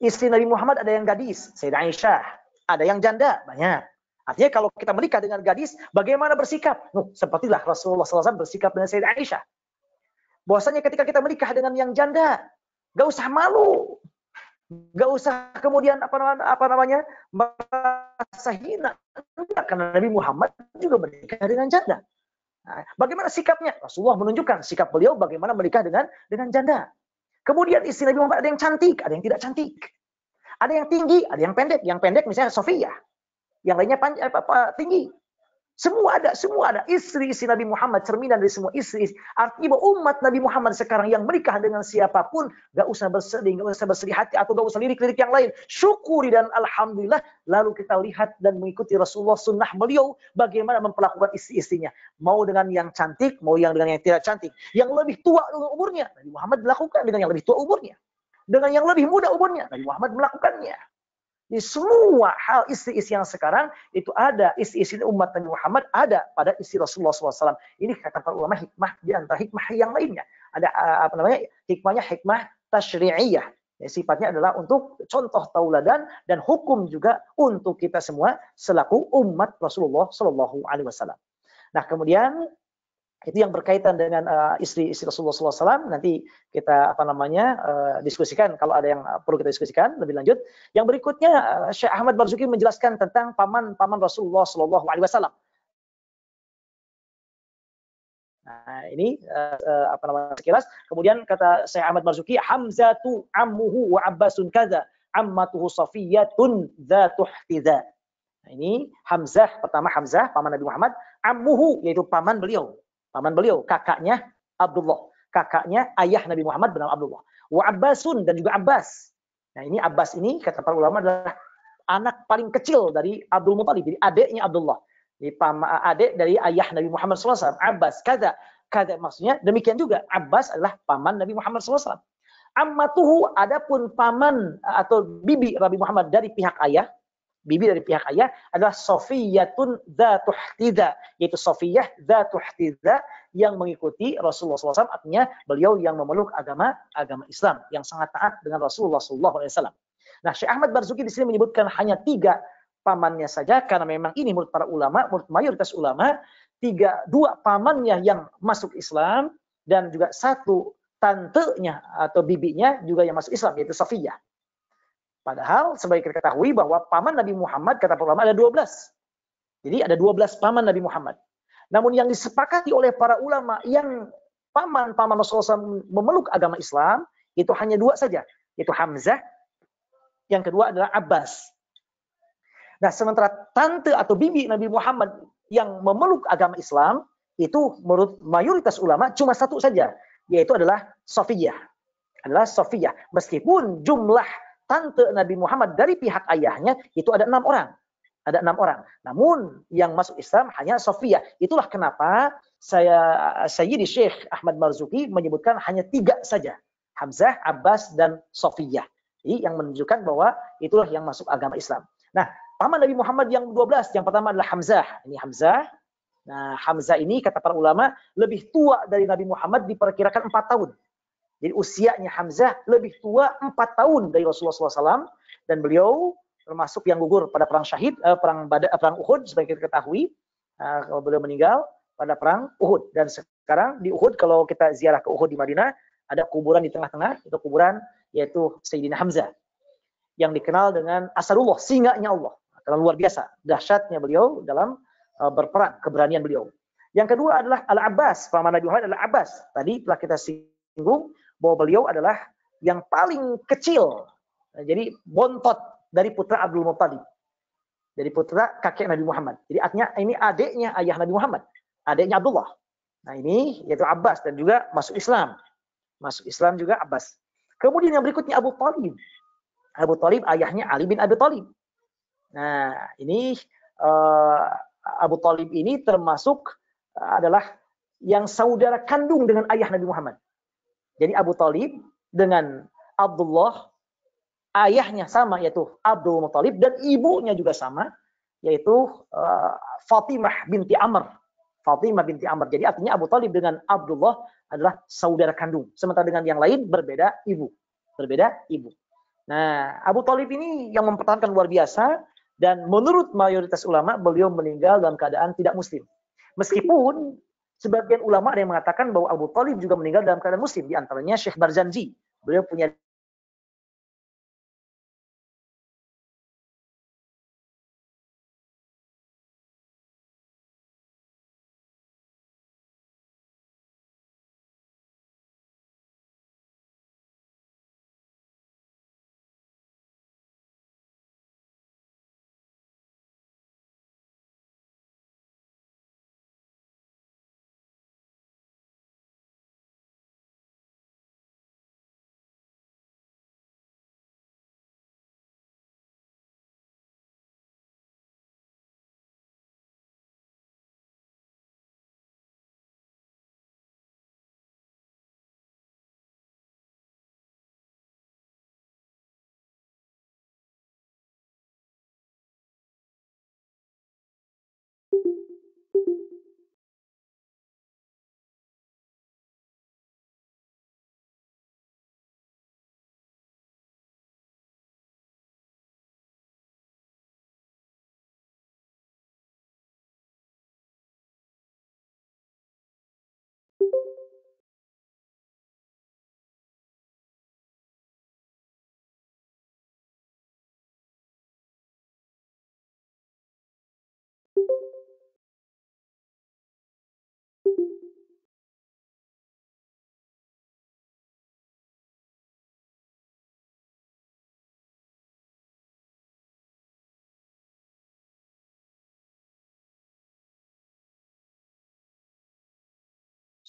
istri Nabi Muhammad ada yang gadis, Sayyidah Aisyah. Ada yang janda, banyak. Artinya kalau kita menikah dengan gadis, bagaimana bersikap? Sepertilah Rasulullah SAW bersikap dengan Sayyidah Aisyah. Bahwasanya ketika kita menikah dengan yang janda, gak usah malu, gak usah kemudian apa namanya merasa hina. Enggak, karena Nabi Muhammad juga menikah dengan janda. Nah, bagaimana sikapnya? Rasulullah menunjukkan sikap beliau bagaimana menikah dengan janda. Kemudian istri Nabi Muhammad ada yang cantik, ada yang tidak cantik. Ada yang tinggi, ada yang pendek. Yang pendek misalnya Sofia. Yang lainnya tinggi. Semua ada. Istri-istri Nabi Muhammad, cerminan dari semua istri. Artinya bahwa umat Nabi Muhammad sekarang yang menikah dengan siapapun, gak usah bersedih, gak usah bersedih hati, atau gak usah lirik-lirik yang lain. Syukuri dan alhamdulillah. Lalu kita lihat dan mengikuti Rasulullah sunnah beliau, bagaimana memperlakukan istri-istrinya. Mau dengan yang cantik, mau dengan yang tidak cantik. Yang lebih tua umurnya, Nabi Muhammad melakukan dengan yang lebih tua umurnya. Dengan yang lebih muda umurnya, Nabi Muhammad melakukannya. Di semua hal istri-istri yang sekarang itu ada istri-istri umat Nabi Muhammad ada pada istri Rasulullah SAW. Ini kata para ulama hikmah di antara hikmah yang lainnya. Ada hikmahnya hikmah tasyri'iyah. Ya, sifatnya adalah untuk contoh tauladan dan hukum juga untuk kita semua selaku umat Rasulullah SAW. Nah kemudian itu yang berkaitan dengan istri-istri Rasulullah SAW. Nanti kita diskusikan kalau ada yang perlu kita diskusikan lebih lanjut. Yang berikutnya Syekh Ahmad Marzuki menjelaskan tentang paman Rasulullah SAW. Nah ini sekilas. Kemudian kata Syekh Ahmad Marzuki, Hamzatu ammuhu wa Abbasun kaza, ammatuhu Safiyatun dzatu ihtiza. Nah ini Hamzah, pertama Hamzah paman Nabi Muhammad, ammuhu yaitu paman beliau, kakaknya Abdullah. Kakaknya ayah Nabi Muhammad bernama Abdullah. Wa Abbasun, dan juga Abbas. Nah ini Abbas ini kata para ulama adalah anak paling kecil dari Abdul Muthalib. Jadi adiknya Abdullah. Jadi adik dari ayah Nabi Muhammad SAW. Abbas. Kaza maksudnya demikian juga. Abbas adalah paman Nabi Muhammad SAW. Ammatuhu, adapun paman atau bibi Nabi Muhammad dari pihak ayah. Bibi dari pihak ayah adalah Sofiyatun dzatu ihtiza, yaitu Sofiyah dzatu ihtiza yang mengikuti Rasulullah SAW, artinya beliau yang memeluk agama Islam, yang sangat taat dengan Rasulullah SAW. Nah, Syekh Ahmad Marzuki di sini menyebutkan hanya 3 pamannya saja, karena memang ini menurut para ulama, menurut mayoritas ulama, 2 pamannya yang masuk Islam dan juga 1 tantenya atau bibinya juga yang masuk Islam, yaitu Sofiyah. Padahal sebagai kita ketahui bahwa paman Nabi Muhammad kata para ulama ada 12. Jadi ada 12 paman Nabi Muhammad. Namun yang disepakati oleh para ulama yang paman Rasulullah SAW memeluk agama Islam itu hanya 2 saja, yaitu Hamzah, yang kedua adalah Abbas. Nah, sementara tante atau bibi Nabi Muhammad yang memeluk agama Islam itu menurut mayoritas ulama cuma 1 saja, yaitu adalah Sofiyah. Meskipun jumlah tante Nabi Muhammad dari pihak ayahnya itu ada 6 orang. Ada 6 orang. Namun yang masuk Islam hanya Sofiyah. Itulah kenapa Sayyidi Syekh Ahmad Marzuki menyebutkan hanya 3 saja. Hamzah, Abbas, dan Sofiyah. Jadi yang menunjukkan bahwa itulah yang masuk agama Islam. Nah, paman Nabi Muhammad yang 12, yang pertama adalah Hamzah. Ini Hamzah. Nah, Hamzah ini kata para ulama lebih tua dari Nabi Muhammad diperkirakan 4 tahun. Jadi usianya Hamzah lebih tua 4 tahun dari Rasulullah SAW, dan beliau termasuk yang gugur pada perang syahid, perang Uhud sebagai kita ketahui, kalau beliau meninggal pada perang Uhud. Dan sekarang di Uhud, kalau kita ziarah ke Uhud di Madinah, ada kuburan di tengah-tengah, itu kuburan yaitu Sayyidina Hamzah yang dikenal dengan Asadullah, singanya Allah. Karena luar biasa dahsyatnya beliau dalam berperang, keberanian beliau. Yang kedua adalah Al-Abbas, paman Nabi Muhammad adalah Abbas. Tadi telah kita singgung bahwa beliau adalah yang paling kecil. Jadi bontot dari putra Abdul Muthalib. Dari putra kakek Nabi Muhammad. Jadi artinya ini adiknya ayah Nabi Muhammad. Adiknya Abdullah. Nah ini yaitu Abbas, dan juga masuk Islam. Masuk Islam juga Abbas. Kemudian yang berikutnya Abu Thalib. Abu Thalib ayahnya Ali bin Abi Thalib. Nah ini Abu Thalib ini termasuk adalah yang saudara kandung dengan ayah Nabi Muhammad. Jadi Abu Thalib dengan Abdullah, ayahnya sama yaitu Abdul Muthalib, dan ibunya juga sama yaitu Fatimah binti Amr. Jadi artinya Abu Thalib dengan Abdullah adalah saudara kandung. Sementara dengan yang lain berbeda ibu. Nah, Abu Thalib ini yang mempertahankan luar biasa, dan menurut mayoritas ulama beliau meninggal dalam keadaan tidak muslim. Meskipun Sebagian ulama ada yang mengatakan bahwa Abu Thalib juga meninggal dalam keadaan muslim, di antaranya Syekh Barzanji. Beliau punya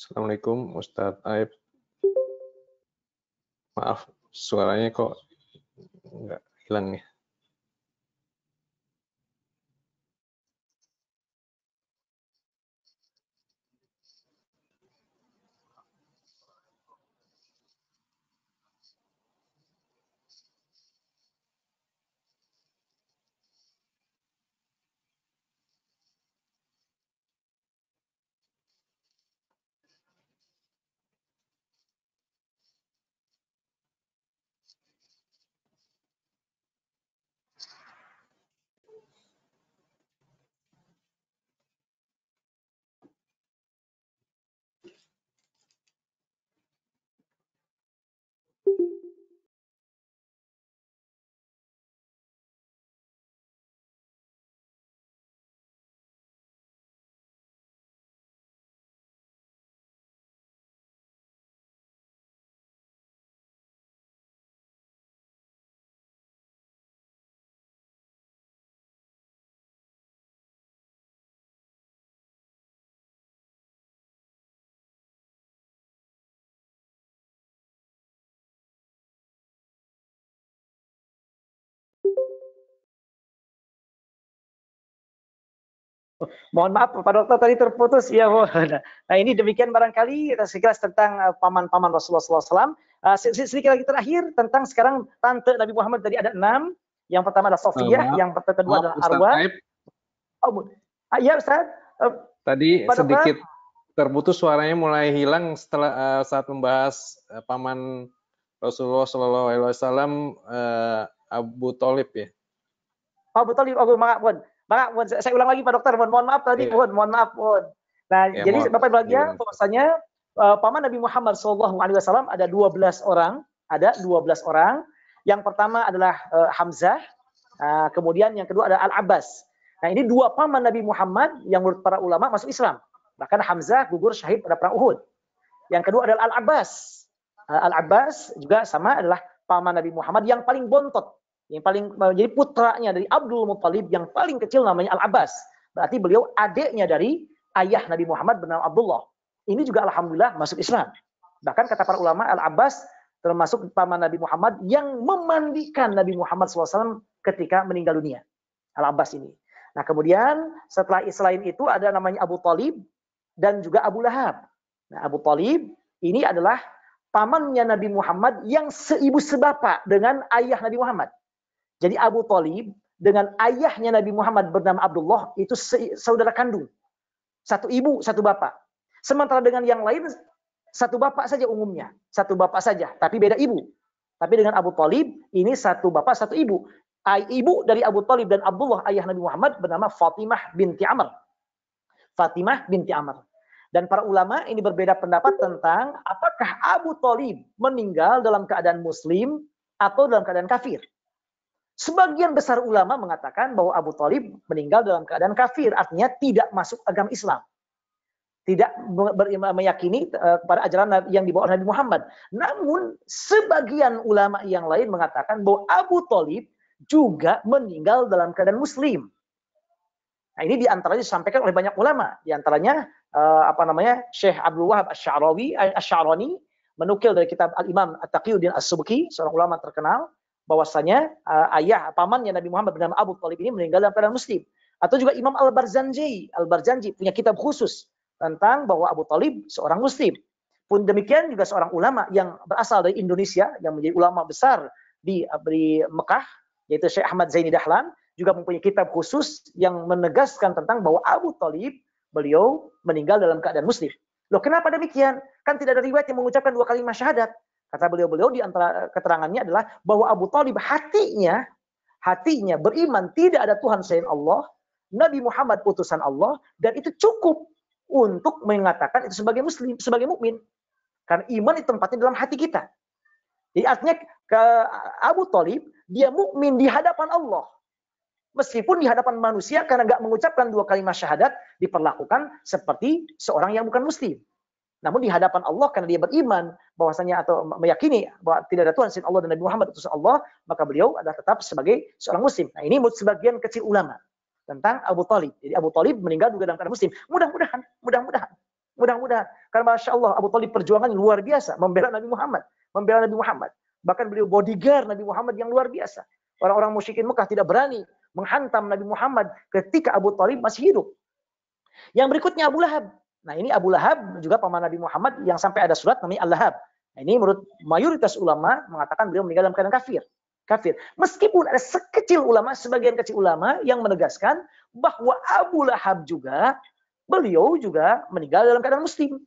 Assalamualaikum Ustadz Aib. Maaf, suaranya kok nggak hilang ya. Mohon maaf Pak Dokter tadi terputus ya. Nah ini demikian barangkali sekilas tentang paman-paman Rasulullah SAW. Sedikit lagi terakhir tentang sekarang tante Nabi Muhammad tadi ada 6. Yang pertama adalah Sofiyah, yang kedua adalah Arwa. Oh, ya Ustaz. Tadi sedikit terputus, suaranya mulai hilang setelah saat membahas paman Rasulullah SAW, Abu Thalib ya. Abu Thalib, maaf, saya ulang lagi Pak Dokter, mohon maaf tadi, mohon maaf. Nah, ya, jadi Bapak bahagia, bahwasanya paman Nabi Muhammad SAW ada 12 orang, Yang pertama adalah Hamzah, kemudian yang kedua adalah Al-Abbas. Nah, ini dua paman Nabi Muhammad yang menurut para ulama masuk Islam. Bahkan Hamzah gugur syahid pada perang Uhud. Yang kedua adalah Al-Abbas. Al-Abbas juga sama, adalah paman Nabi Muhammad yang paling bontot, yang paling jadi putranya dari Abdul Muttalib, yang paling kecil namanya Al-Abbas. Berarti beliau adiknya dari ayah Nabi Muhammad bernama Abdullah. Ini juga alhamdulillah masuk Islam. Bahkan kata para ulama, Al-Abbas termasuk paman Nabi Muhammad yang memandikan Nabi Muhammad SAW ketika meninggal dunia. Al-Abbas ini. Nah, kemudian setelah selain itu ada namanya Abu Thalib dan juga Abu Lahab. Nah, Abu Thalib ini adalah pamannya Nabi Muhammad yang seibu sebapak dengan ayah Nabi Muhammad. Jadi Abu Thalib dengan ayahnya Nabi Muhammad bernama Abdullah itu saudara kandung. Satu ibu, satu bapak. Sementara dengan yang lain satu bapak saja umumnya. Satu bapak saja, tapi beda ibu. Tapi dengan Abu Thalib ini satu bapak, satu ibu. Ibu dari Abu Thalib dan Abdullah ayah Nabi Muhammad bernama Fatimah binti Amr. Fatimah binti Amr. Dan para ulama ini berbeda pendapat tentang apakah Abu Thalib meninggal dalam keadaan muslim atau dalam keadaan kafir. Sebagian besar ulama mengatakan bahwa Abu Thalib meninggal dalam keadaan kafir, artinya tidak masuk agama Islam. Tidak meyakini pada ajaran yang dibawa Nabi Muhammad. Namun sebagian ulama yang lain mengatakan bahwa Abu Thalib juga meninggal dalam keadaan muslim. Nah, ini diantaranya disampaikan oleh banyak ulama. Diantaranya Syekh Abdul Wahab Asy-Sya'rani menukil dari kitab Al-Imam At-Taqiyuddin As-Subki, seorang ulama terkenal, bahwasanya pamannya Nabi Muhammad bernama Abu Thalib ini meninggal dalam keadaan muslim. Atau juga Imam Al-Barzanji punya kitab khusus tentang bahwa Abu Thalib seorang muslim. Pun demikian juga seorang ulama yang berasal dari Indonesia yang menjadi ulama besar di Mekah, yaitu Syekh Ahmad Zaini Dahlan, juga mempunyai kitab khusus yang menegaskan tentang bahwa Abu Thalib beliau meninggal dalam keadaan muslim. Loh, kenapa demikian? Kan tidak ada riwayat yang mengucapkan 2 kalimat syahadat. Kata beliau di antara keterangannya adalah bahwa Abu Thalib hatinya beriman tidak ada Tuhan selain Allah, Nabi Muhammad utusan Allah, dan itu cukup untuk mengatakan itu sebagai muslim, sebagai mukmin. Karena iman itu tempatnya dalam hati kita. Jadi artinya Abu Thalib dia mukmin di hadapan Allah. Meskipun di hadapan manusia karena nggak mengucapkan 2 kalimat syahadat diperlakukan seperti seorang yang bukan muslim. Namun di hadapan Allah karena dia beriman bahwasanya atau meyakini bahwa tidak ada Tuhan selain Allah dan Nabi Muhammad utusan Allah, maka beliau adalah tetap sebagai seorang muslim. Nah, ini menurut sebagian kecil ulama tentang Abu Thalib. Jadi Abu Thalib meninggal juga dalam keadaan muslim. Mudah-mudahan. Karena Masya Allah Abu Thalib perjuangan luar biasa membela Nabi Muhammad. Bahkan beliau bodyguard Nabi Muhammad yang luar biasa. Orang-orang musyrikin Mekah tidak berani menghantam Nabi Muhammad ketika Abu Thalib masih hidup. Yang berikutnya Abu Lahab. Nah, ini Abu Lahab juga paman Nabi Muhammad yang sampai ada surat namanya Al-Lahab. Nah, ini menurut mayoritas ulama mengatakan beliau meninggal dalam keadaan kafir. Meskipun ada sebagian kecil ulama yang menegaskan bahwa Abu Lahab juga beliau juga meninggal dalam keadaan muslim.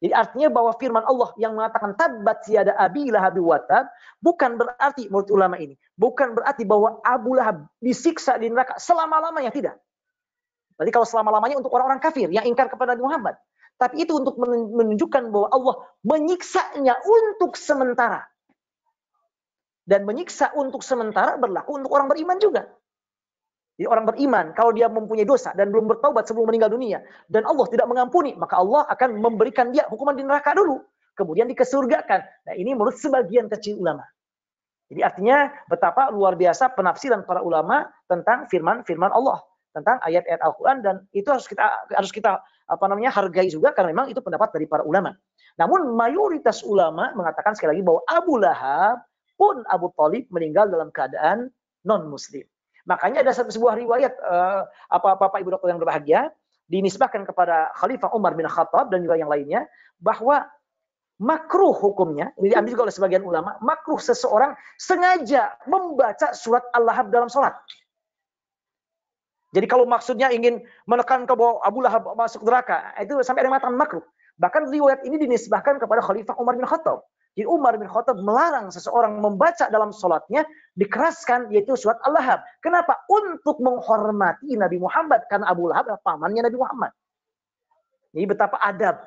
Jadi artinya bahwa firman Allah yang mengatakan tabbat yada abi lahab wa tab bukan berarti menurut ulama ini, bukan berarti bahwa Abu Lahab disiksa di neraka selama-lamanya, tidak. Berarti kalau selama-lamanya untuk orang-orang kafir yang ingkar kepada Nabi Muhammad. Tapi itu untuk menunjukkan bahwa Allah menyiksanya untuk sementara. Dan menyiksa untuk sementara berlaku untuk orang beriman juga. Jadi orang beriman, kalau dia mempunyai dosa dan belum bertaubat sebelum meninggal dunia, dan Allah tidak mengampuni, maka Allah akan memberikan dia hukuman di neraka dulu, kemudian dikesurgakan. Nah, ini menurut sebagian kecil ulama. Jadi artinya betapa luar biasa penafsiran para ulama tentang firman Allah, tentang ayat-ayat Al-Quran, dan itu harus kita hargai juga karena memang itu pendapat dari para ulama. Namun mayoritas ulama mengatakan sekali lagi bahwa Abu Lahab pun Abu Thalib meninggal dalam keadaan non-muslim. Makanya ada sebuah riwayat Bapak Ibu Dokter yang berbahagia dinisbahkan kepada Khalifah Umar bin Khattab dan juga yang lainnya bahwa makruh hukumnya, ini diambil juga oleh sebagian ulama, makruh seseorang sengaja membaca surat Al-Lahab dalam sholat. Jadi kalau maksudnya ingin menekan ke bahwa Abu Lahab masuk neraka, itu sampai ada yang mengatakan makruh. Bahkan riwayat ini dinisbahkan kepada Khalifah Umar bin Khattab. Jadi Umar bin Khattab melarang seseorang membaca dalam sholatnya dikeraskan yaitu surat Al-Lahab. Kenapa? Untuk menghormati Nabi Muhammad. Karena Abu Lahab adalah pamannya Nabi Muhammad. Jadi betapa adab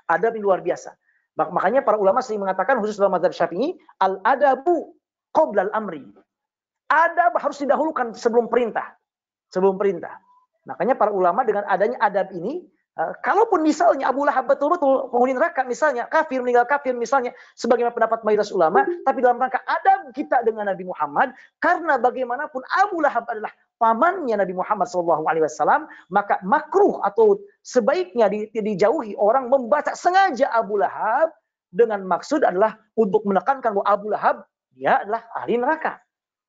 yang luar biasa. Makanya para ulama sering mengatakan khusus dalam mazhab Syafi'i, al-adabu qabla al-amri. Adab harus didahulukan sebelum perintah. Makanya para ulama dengan adanya adab ini, kalaupun misalnya Abu Lahab betul-betul penghuni neraka, misalnya meninggal kafir misalnya, sebagaimana pendapat mayoritas ulama, tapi dalam rangka adab kita dengan Nabi Muhammad, karena bagaimanapun Abu Lahab adalah pamannya Nabi Muhammad SAW, maka makruh atau sebaiknya dijauhi orang membaca sengaja Abu Lahab dengan maksud adalah untuk menekankan bahwa Abu Lahab dia adalah ahli neraka.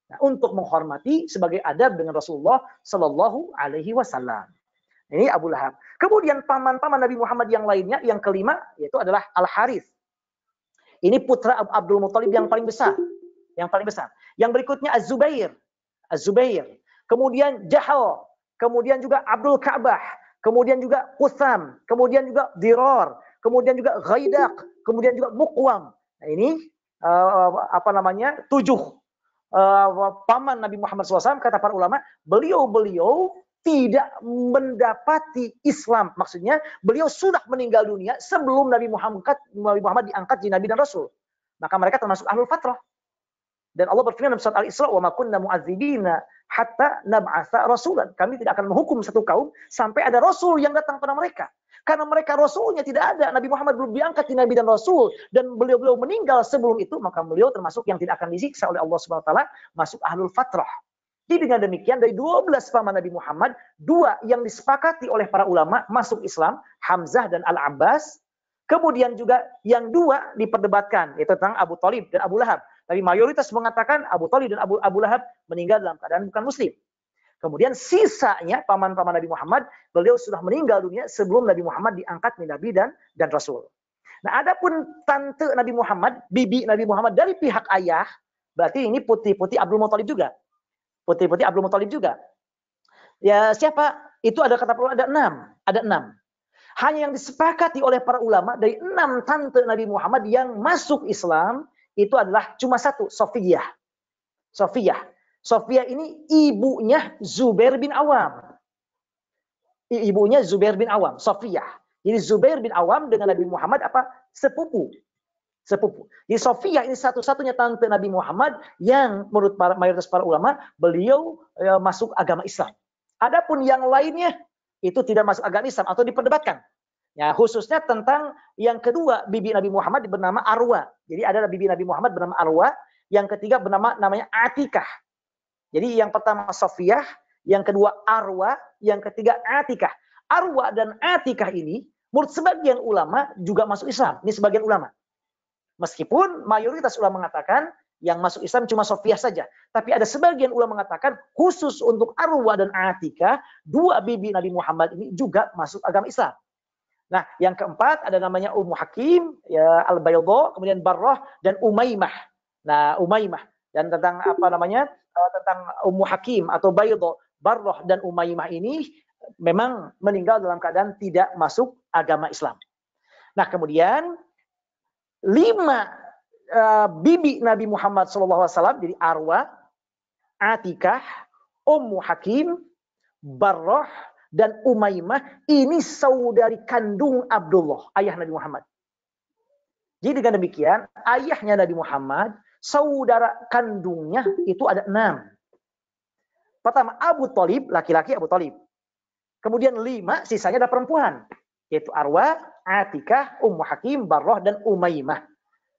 Nah, untuk menghormati sebagai adab dengan Rasulullah SAW. Ini Abu Lahab. Kemudian paman-paman Nabi Muhammad yang lainnya, yang kelima, yaitu adalah Al-Harith. Ini putra Abdul Muthalib yang paling besar. Yang berikutnya Az-Zubair. Kemudian Jahal. Kemudian juga Abdul Ka'bah. Kemudian juga Qutham. Kemudian juga Dirar. Kemudian juga Ghaidak. Kemudian juga Muqwam. Nah, ini 7 paman Nabi Muhammad SAW, kata para ulama, beliau tidak mendapati Islam. Maksudnya beliau sudah meninggal dunia sebelum Nabi Muhammad diangkat jadi Nabi dan Rasul. Maka mereka termasuk ahlul fatrah. Dan Allah berfirman dalam surat Al-Isra, "Wa ma kunna mu'adzibina hatta nab'atsa rasulan." Kami tidak akan menghukum satu kaum sampai ada rasul yang datang pada mereka. Karena mereka rasulnya tidak ada, Nabi Muhammad belum diangkat di Nabi dan Rasul, dan beliau meninggal sebelum itu, maka beliau termasuk yang tidak akan disiksa oleh Allah Subhanahu wa taala, masuk ahlul fatrah. Jadi dengan demikian dari 12 paman Nabi Muhammad, 2 yang disepakati oleh para ulama masuk Islam, Hamzah dan Al-Abbas. Kemudian juga yang 2 diperdebatkan, yaitu tentang Abu Thalib dan Abu Lahab. Tapi mayoritas mengatakan Abu Thalib dan Abu Lahab meninggal dalam keadaan bukan muslim. Kemudian sisanya paman-paman Nabi Muhammad, beliau sudah meninggal dunia sebelum Nabi Muhammad diangkat menjadi Nabi dan Rasul. Nah, adapun tante Nabi Muhammad, bibi Nabi Muhammad dari pihak ayah, berarti ini putih-putih Abdul Muthalib juga. Putih-putih Abdul Muthalib juga. Ya, siapa? Itu ada kata perlu ada 6. Ada 6. Hanya yang disepakati oleh para ulama dari 6 tante Nabi Muhammad yang masuk Islam itu adalah cuma 1, Sofiyah. Sofiyah ini ibunya Zubair bin Awam. Ibunya Zubair bin Awam, Sofiyah. Jadi Zubair bin Awam dengan Nabi Muhammad apa? Sepupu. Jadi Sofiyah ini satu-satunya tante Nabi Muhammad yang menurut mayoritas para ulama beliau masuk agama Islam. Adapun yang lainnya itu tidak masuk agama Islam atau diperdebatkan. Ya, khususnya tentang yang kedua bibi Nabi Muhammad bernama Arwa. Jadi ada bibi Nabi Muhammad bernama Arwa, yang ketiga namanya Atikah. Jadi yang pertama Sofiyah, yang kedua Arwa, yang ketiga Atikah. Arwa dan Atikah ini menurut sebagian ulama juga masuk Islam. Ini sebagian ulama. Meskipun mayoritas ulama mengatakan yang masuk Islam cuma Sofiyah saja. Tapi ada sebagian ulama mengatakan khusus untuk Arwa dan Atikah, 2 bibi Nabi Muhammad ini juga masuk agama Islam. Nah, yang keempat ada namanya Ummu Hakim, ya, Al-Bayda, kemudian Barrah dan Umaymah. Nah, Umaymah dan tentang apa namanya? Tentang Ummu Hakim atau Bayda, Barrah dan Umaymah ini memang meninggal dalam keadaan tidak masuk agama Islam. Nah, kemudian 5 bibi Nabi Muhammad SAW, jadi Arwa, Atikah, Ummu Hakim, Barrah dan Umaymah ini saudari kandung Abdullah, ayah Nabi Muhammad. Jadi dengan demikian, ayahnya Nabi Muhammad, saudara kandungnya itu ada 6. Pertama Abu Thalib, laki-laki Abu Thalib. Kemudian 5, sisanya ada perempuan, yaitu Arwa, Atikah, Ummu Hakim, Barrah dan Umaymah.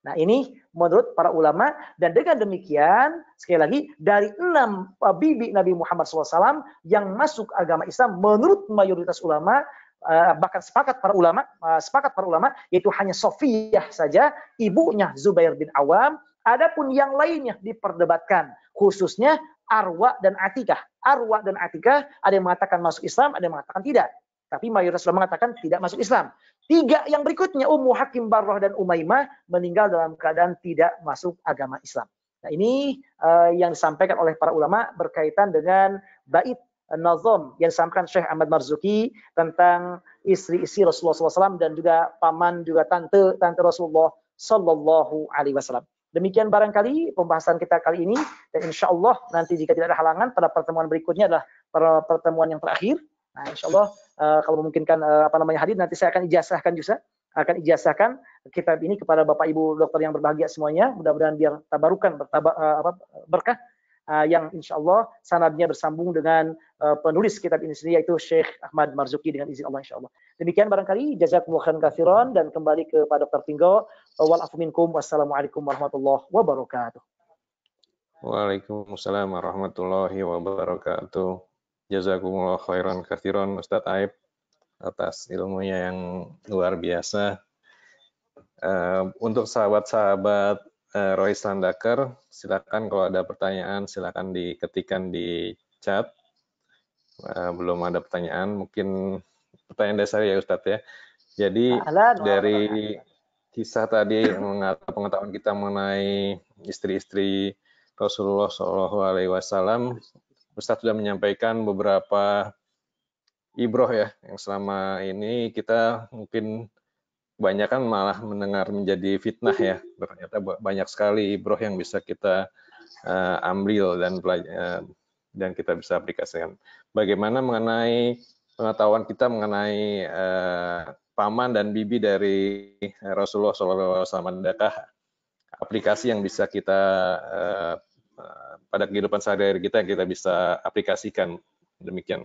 Nah, ini menurut para ulama, dan dengan demikian sekali lagi dari 6 bibi Nabi Muhammad SAW yang masuk agama Islam menurut mayoritas ulama, bahkan sepakat para ulama yaitu hanya Sofiyah saja, ibunya Zubair bin Awam. Adapun yang lainnya diperdebatkan, khususnya Arwa dan Atikah. Arwa dan Atikah ada yang mengatakan masuk Islam, ada yang mengatakan tidak. Tapi mayoritas ulama mengatakan tidak masuk Islam. 3 yang berikutnya, Ummu Hakim, Barrah dan Umaymah meninggal dalam keadaan tidak masuk agama Islam. Nah, ini yang disampaikan oleh para ulama berkaitan dengan bait nazam yang disampaikan Syekh Ahmad Marzuki tentang istri-istri Rasulullah SAW dan juga paman juga tante Rasulullah Sallallahu Alaihi Wasallam. Demikian barangkali pembahasan kita kali ini, dan insya Allah nanti jika tidak ada halangan pada pertemuan berikutnya adalah pertemuan yang terakhir. Nah, insya Allah kalau memungkinkan hadir, nanti saya akan ijazahkan kitab ini kepada Bapak Ibu dokter yang berbahagia semuanya. Mudah-mudahan biar tabarukan berkah yang insya Allah sanadnya bersambung dengan penulis kitab ini sendiri, yaitu Syekh Ahmad Marzuki dengan izin Allah insya Allah. Demikian barangkali, jazakumullah khairan katsiran, dan kembali kepada Dr. Tinggo. Wal afu minkum, wassalamualaikum warahmatullahi wabarakatuh. Waalaikumsalam warahmatullahi wabarakatuh. Jazakumullah khairan katsiran Ustadz Aib atas ilmunya yang luar biasa. Untuk sahabat-sahabat Roy Sandaker, silakan kalau ada pertanyaan silakan diketikkan di chat. Belum ada pertanyaan, mungkin pertanyaan dasar ya Ustadz ya. Jadi dari kisah tadi pengetahuan kita mengenai istri-istri Rasulullah SAW, Ustadz sudah menyampaikan beberapa ibroh ya, yang selama ini kita mungkin kebanyakan malah mendengar menjadi fitnah ya. Ternyata banyak sekali ibroh yang bisa kita ambil dan kita bisa aplikasikan. Bagaimana mengenai pengetahuan kita mengenai paman dan bibi dari Rasulullah SAW, adakah aplikasi yang bisa kita pada kehidupan sehari-hari kita bisa aplikasikan? Demikian.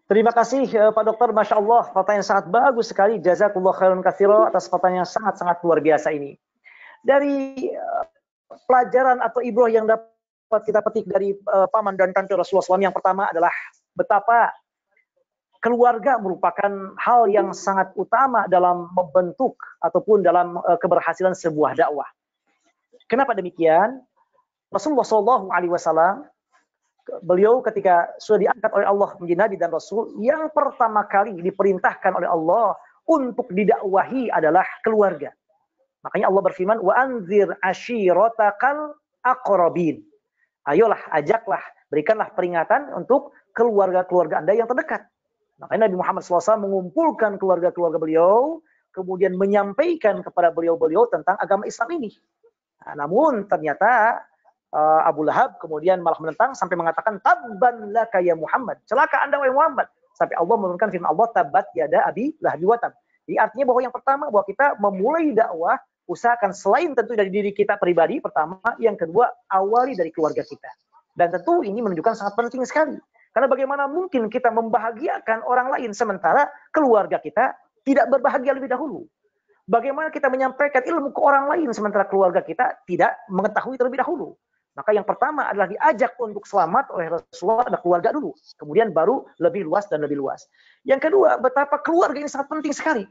Terima kasih Pak Dokter, Masya Allah, pertanyaan sangat bagus sekali. Jazakallah khairan katsira atas pertanyaan yang sangat-sangat luar biasa ini. Dari pelajaran atau ibrah yang dapat kita petik dari paman dan tante Rasulullah SAW, yang pertama adalah betapa keluarga merupakan hal yang sangat utama dalam membentuk ataupun dalam keberhasilan sebuah dakwah. Kenapa demikian? Rasulullah SAW, beliau ketika sudah diangkat oleh Allah menjadi Nabi dan Rasul, yang pertama kali diperintahkan oleh Allah untuk didakwahi adalah keluarga. Makanya Allah berfirman, wa anzir ashiratakal aqrabin. Ayolah, ajaklah, berikanlah peringatan untuk keluarga-keluarga Anda yang terdekat. Makanya Nabi Muhammad SAW mengumpulkan keluarga-keluarga beliau, kemudian menyampaikan kepada beliau-beliau tentang agama Islam ini. Nah, namun ternyata Abu Lahab kemudian malah menentang sampai mengatakan tabban laka ya Muhammad, celaka Anda wahai Muhammad. Sampai Allah menurunkan firman Allah, tabat yada abi lahabi wa tab. Jadi artinya bahwa yang pertama bahwa kita memulai dakwah, usahakan selain tentu dari diri kita pribadi pertama, yang kedua awali dari keluarga kita. Dan tentu ini menunjukkan sangat penting sekali. Karena bagaimana mungkin kita membahagiakan orang lain sementara keluarga kita tidak berbahagia lebih dahulu. Bagaimana kita menyampaikan ilmu ke orang lain sementara keluarga kita tidak mengetahui terlebih dahulu. Maka yang pertama adalah diajak untuk selamat oleh Rasulullah dan keluarga dulu. Kemudian baru lebih luas dan lebih luas. Yang kedua, betapa keluarga ini sangat penting sekali.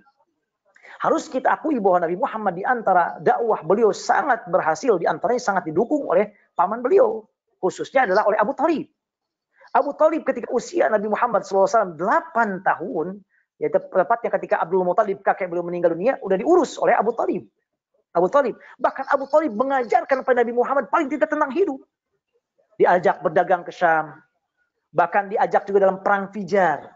Harus kita akui bahwa Nabi Muhammad di antara dakwah beliau sangat berhasil, di antaranya sangat didukung oleh paman beliau. Khususnya adalah oleh Abu Thalib. Abu Thalib ketika usia Nabi Muhammad SAW 8 tahun, ya tepatnya ketika Abdul Muthalib kakek beliau meninggal dunia, udah diurus oleh Abu Thalib. Abu Thalib. Bahkan Abu Thalib mengajarkan kepada Nabi Muhammad paling tidak tentang hidup. Diajak berdagang ke Syam. Bahkan diajak juga dalam perang Fijar.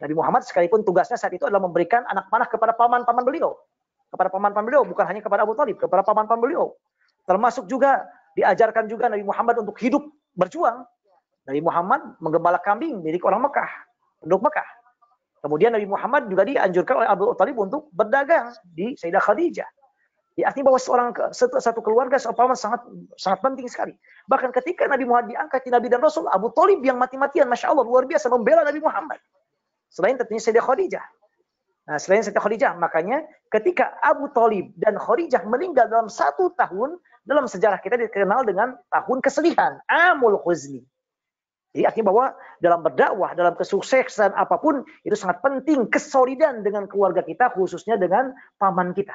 Nabi Muhammad sekalipun tugasnya saat itu adalah memberikan anak panah kepada paman-paman beliau. Kepada paman-paman beliau, bukan hanya kepada Abu Thalib, kepada paman-paman beliau. Termasuk juga diajarkan juga Nabi Muhammad untuk hidup berjuang. Nabi Muhammad menggembala kambing milik orang Mekah, penduduk Mekah. Kemudian Nabi Muhammad juga dianjurkan oleh Abu Thalib untuk berdagang di Sayyidah Khadijah. Ya, artinya bahwa satu keluarga, seorang paman sangat penting sekali. Bahkan ketika Nabi Muhammad diangkat di Nabi dan Rasul, Abu Thalib yang mati-matian, Masya Allah, luar biasa membela Nabi Muhammad. Selain tentunya Sayyidah Khadijah. Nah, selain Sayyidah Khadijah, makanya ketika Abu Thalib dan Khadijah meninggal dalam 1 tahun, dalam sejarah kita dikenal dengan tahun kesedihan, Amul Huzni. Jadi artinya bahwa dalam berdakwah, dalam kesuksesan apapun, itu sangat penting kesolidan dengan keluarga kita, khususnya dengan paman kita.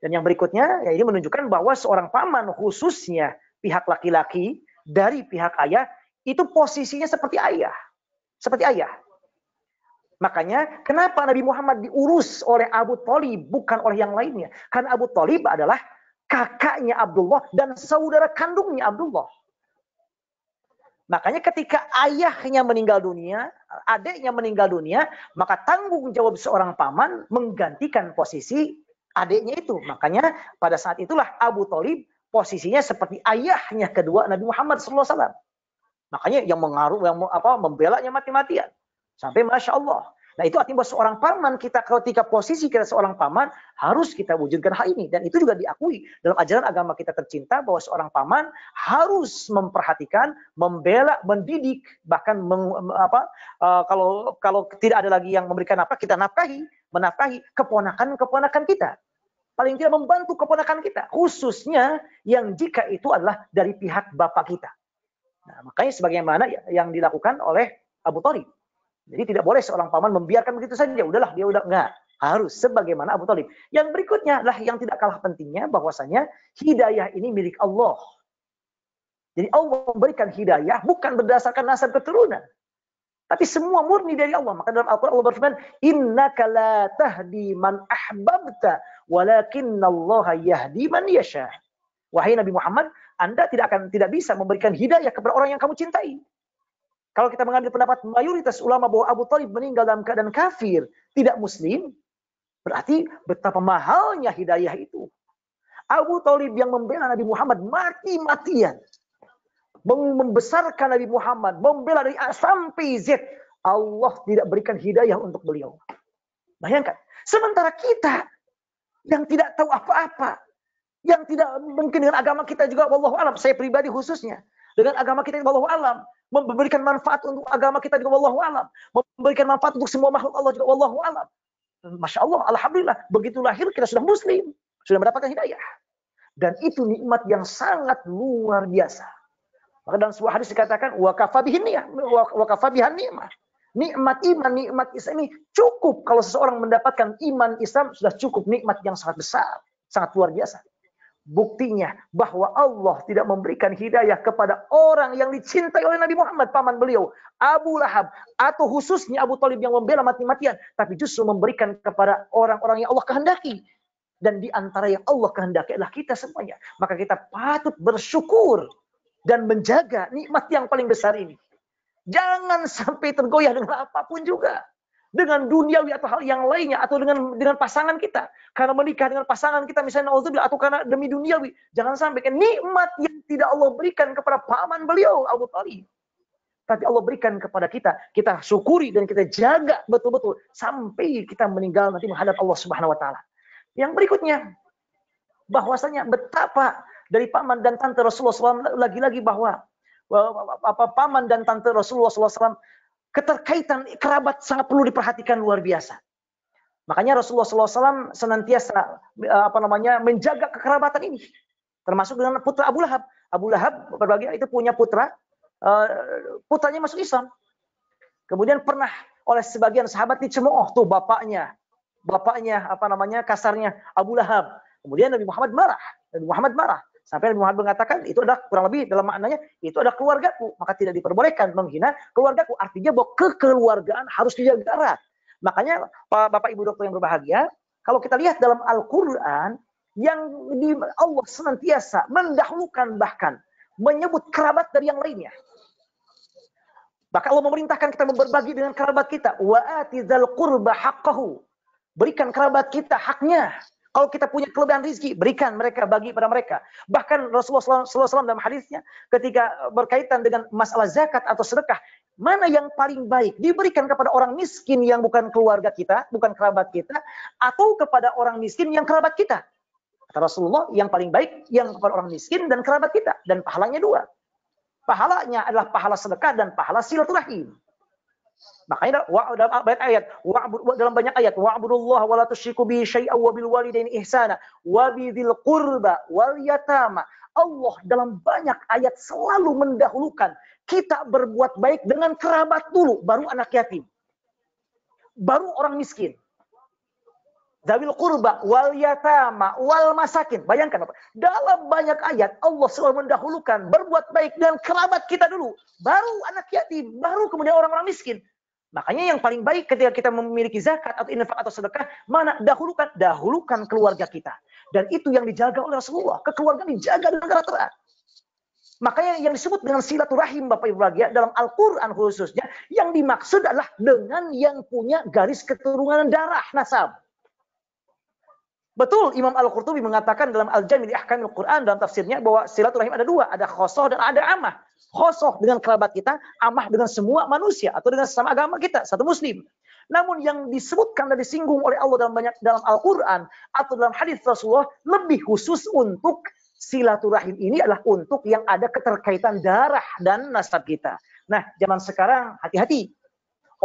Dan yang berikutnya, ya ini menunjukkan bahwa seorang paman, khususnya pihak laki-laki dari pihak ayah, itu posisinya seperti ayah. Seperti ayah. Makanya, kenapa Nabi Muhammad diurus oleh Abu Thalib, bukan oleh yang lainnya? Karena Abu Thalib adalah kakaknya Abdullah dan saudara kandungnya Abdullah. Makanya ketika ayahnya meninggal dunia, adiknya meninggal dunia, maka tanggung jawab seorang paman menggantikan posisi adiknya itu. Makanya pada saat itulah Abu Thalib posisinya seperti ayahnya kedua Nabi Muhammad SAW. Makanya yang membelanya mati-matian. Sampai Masya Allah. Nah itu artinya bahwa seorang paman kita, ketika posisi kita seorang paman, harus kita wujudkan hal ini. Dan itu juga diakui dalam ajaran agama kita tercinta, bahwa seorang paman harus memperhatikan, membela, mendidik, bahkan kalau tidak ada lagi yang memberikan apa, kita menafkahi keponakan-keponakan kita. Paling tidak membantu keponakan kita, khususnya yang jika itu adalah dari pihak bapak kita. Nah, makanya sebagaimana yang dilakukan oleh Abu Thalib. Jadi tidak boleh seorang paman membiarkan begitu saja. Udahlah, dia udah enggak. Harus sebagaimana Abu Thalib. Yang berikutnya adalah yang tidak kalah pentingnya, bahwasanya hidayah ini milik Allah. Jadi Allah memberikan hidayah bukan berdasarkan nasab keturunan. Tapi semua murni dari Allah. Maka dalam Al-Quran Allah berfirman, innaka la tahdi man ahbabta, walakinnallaha yahdi man yasha. Wahai Nabi Muhammad, Anda tidak bisa memberikan hidayah kepada orang yang kamu cintai. Kalau kita mengambil pendapat mayoritas ulama bahwa Abu Thalib meninggal dalam keadaan kafir, tidak muslim, berarti betapa mahalnya hidayah itu. Abu Thalib yang membela Nabi Muhammad mati-matian. membesarkan Nabi Muhammad, membela dari A sampai Z. Allah tidak berikan hidayah untuk beliau. Bayangkan. Sementara kita yang tidak tahu apa-apa, yang tidak mungkin dengan agama kita juga, wallahu alam, saya pribadi khususnya, dengan agama kita wallahu alam, memberikan manfaat untuk agama kita juga wallahu alam, memberikan manfaat untuk semua makhluk Allah juga wallahu alam. Masya Allah, alhamdulillah, begitu lahir kita sudah muslim, sudah mendapatkan hidayah. Dan itu nikmat yang sangat luar biasa. Maka dalam sebuah hadis dikatakan wa kafa bihin ni'mah. Nikmat iman, nikmat Islam ini cukup kalau seseorang mendapatkan iman Islam sudah cukup nikmat yang sangat besar, sangat luar biasa. Buktinya bahwa Allah tidak memberikan hidayah kepada orang yang dicintai oleh Nabi Muhammad, paman beliau, Abu Lahab, atau khususnya Abu Thalib yang membela mati-matian, tapi justru memberikan kepada orang-orang yang Allah kehendaki. Dan di antara yang Allah kehendaki adalah kita semuanya. Maka kita patut bersyukur dan menjaga nikmat yang paling besar ini. Jangan sampai tergoyah dengan apapun juga. Dengan duniawi atau hal yang lainnya. Atau dengan pasangan kita. Karena menikah dengan pasangan kita misalnya atau karena demi duniawi. Jangan sampai kan nikmat yang tidak Allah berikan kepada paman beliau Abu Thalib. Tapi Allah berikan kepada kita. Kita syukuri dan kita jaga betul-betul. Sampai kita meninggal nanti menghadap Allah Subhanahu Wa Taala. Yang berikutnya. Bahwasanya betapa dari paman dan tante Rasulullah SAW. Lagi-lagi bahwa paman dan tante Rasulullah SAW, keterkaitan kerabat sangat perlu diperhatikan luar biasa. Makanya Rasulullah SAW senantiasa menjaga kekerabatan ini, termasuk dengan putra Abu Lahab. Abu Lahab berbagi itu punya putra, putranya masuk Islam. Kemudian pernah oleh sebagian sahabat dicemooh tuh bapaknya kasarnya Abu Lahab. Kemudian Nabi Muhammad marah. Sampai Nabi Muhammad mengatakan, itu adalah kurang lebih dalam maknanya, itu adalah keluargaku. Maka tidak diperbolehkan menghina keluargaku. Artinya bahwa kekeluargaan harus dijaga erat. Makanya Bapak Ibu Dokter yang berbahagia, kalau kita lihat dalam Al-Quran, yang Allah senantiasa mendahulukan bahkan, menyebut kerabat dari yang lainnya. Maka Allah memerintahkan kita berbagi dengan kerabat kita. Wa'ati dzal qurba haqqahu. Berikan kerabat kita haknya. Kalau kita punya kelebihan rizki, berikan mereka, bagi pada mereka. Bahkan Rasulullah SAW dalam hadisnya, ketika berkaitan dengan masalah zakat atau sedekah, mana yang paling baik? Diberikan kepada orang miskin yang bukan keluarga kita, bukan kerabat kita, atau kepada orang miskin yang kerabat kita? Kata Rasulullah, yang paling baik yang kepada orang miskin dan kerabat kita. Dan pahalanya dua. Pahalanya adalah pahala sedekah dan pahala silaturahim. Makanya dalam banyak ayat wa'budullaha wa la tusyriku bihi syai'an wa bil walidaini ihsana wa bidzil qurba wal yatama. Allah dalam banyak ayat selalu mendahulukan kita berbuat baik dengan kerabat dulu, baru anak yatim, baru orang miskin. Dzawil qurba wal yatama wal masakin. Bayangkan Bapak, dalam banyak ayat Allah selalu mendahulukan berbuat baik dengan kerabat kita dulu, baru anak yatim, baru kemudian orang-orang miskin. Makanya yang paling baik ketika kita memiliki zakat atau infak atau sedekah, mana dahulukan keluarga kita. Dan itu yang dijaga oleh Rasulullah. Kekeluargaan dijaga dengan erat. Makanya yang disebut dengan silaturahim Bapak Ibu bahagia dalam Al-Quran khususnya, yang dimaksud adalah dengan yang punya garis keturunan darah nasab. Betul, Imam Al-Qurtubi mengatakan dalam Al-Jami' li Ahkamil Quran dalam tafsirnya bahwa silaturahim ada dua, ada khosoh dan ada amah. Khosoh dengan kerabat kita, amah dengan semua manusia atau dengan sesama agama kita, satu muslim. Namun yang disebutkan dan disinggung oleh Allah dalam Al-Quran atau dalam hadis Rasulullah lebih khusus untuk silaturahim ini adalah untuk yang ada keterkaitan darah dan nasab kita. Nah, zaman sekarang hati-hati.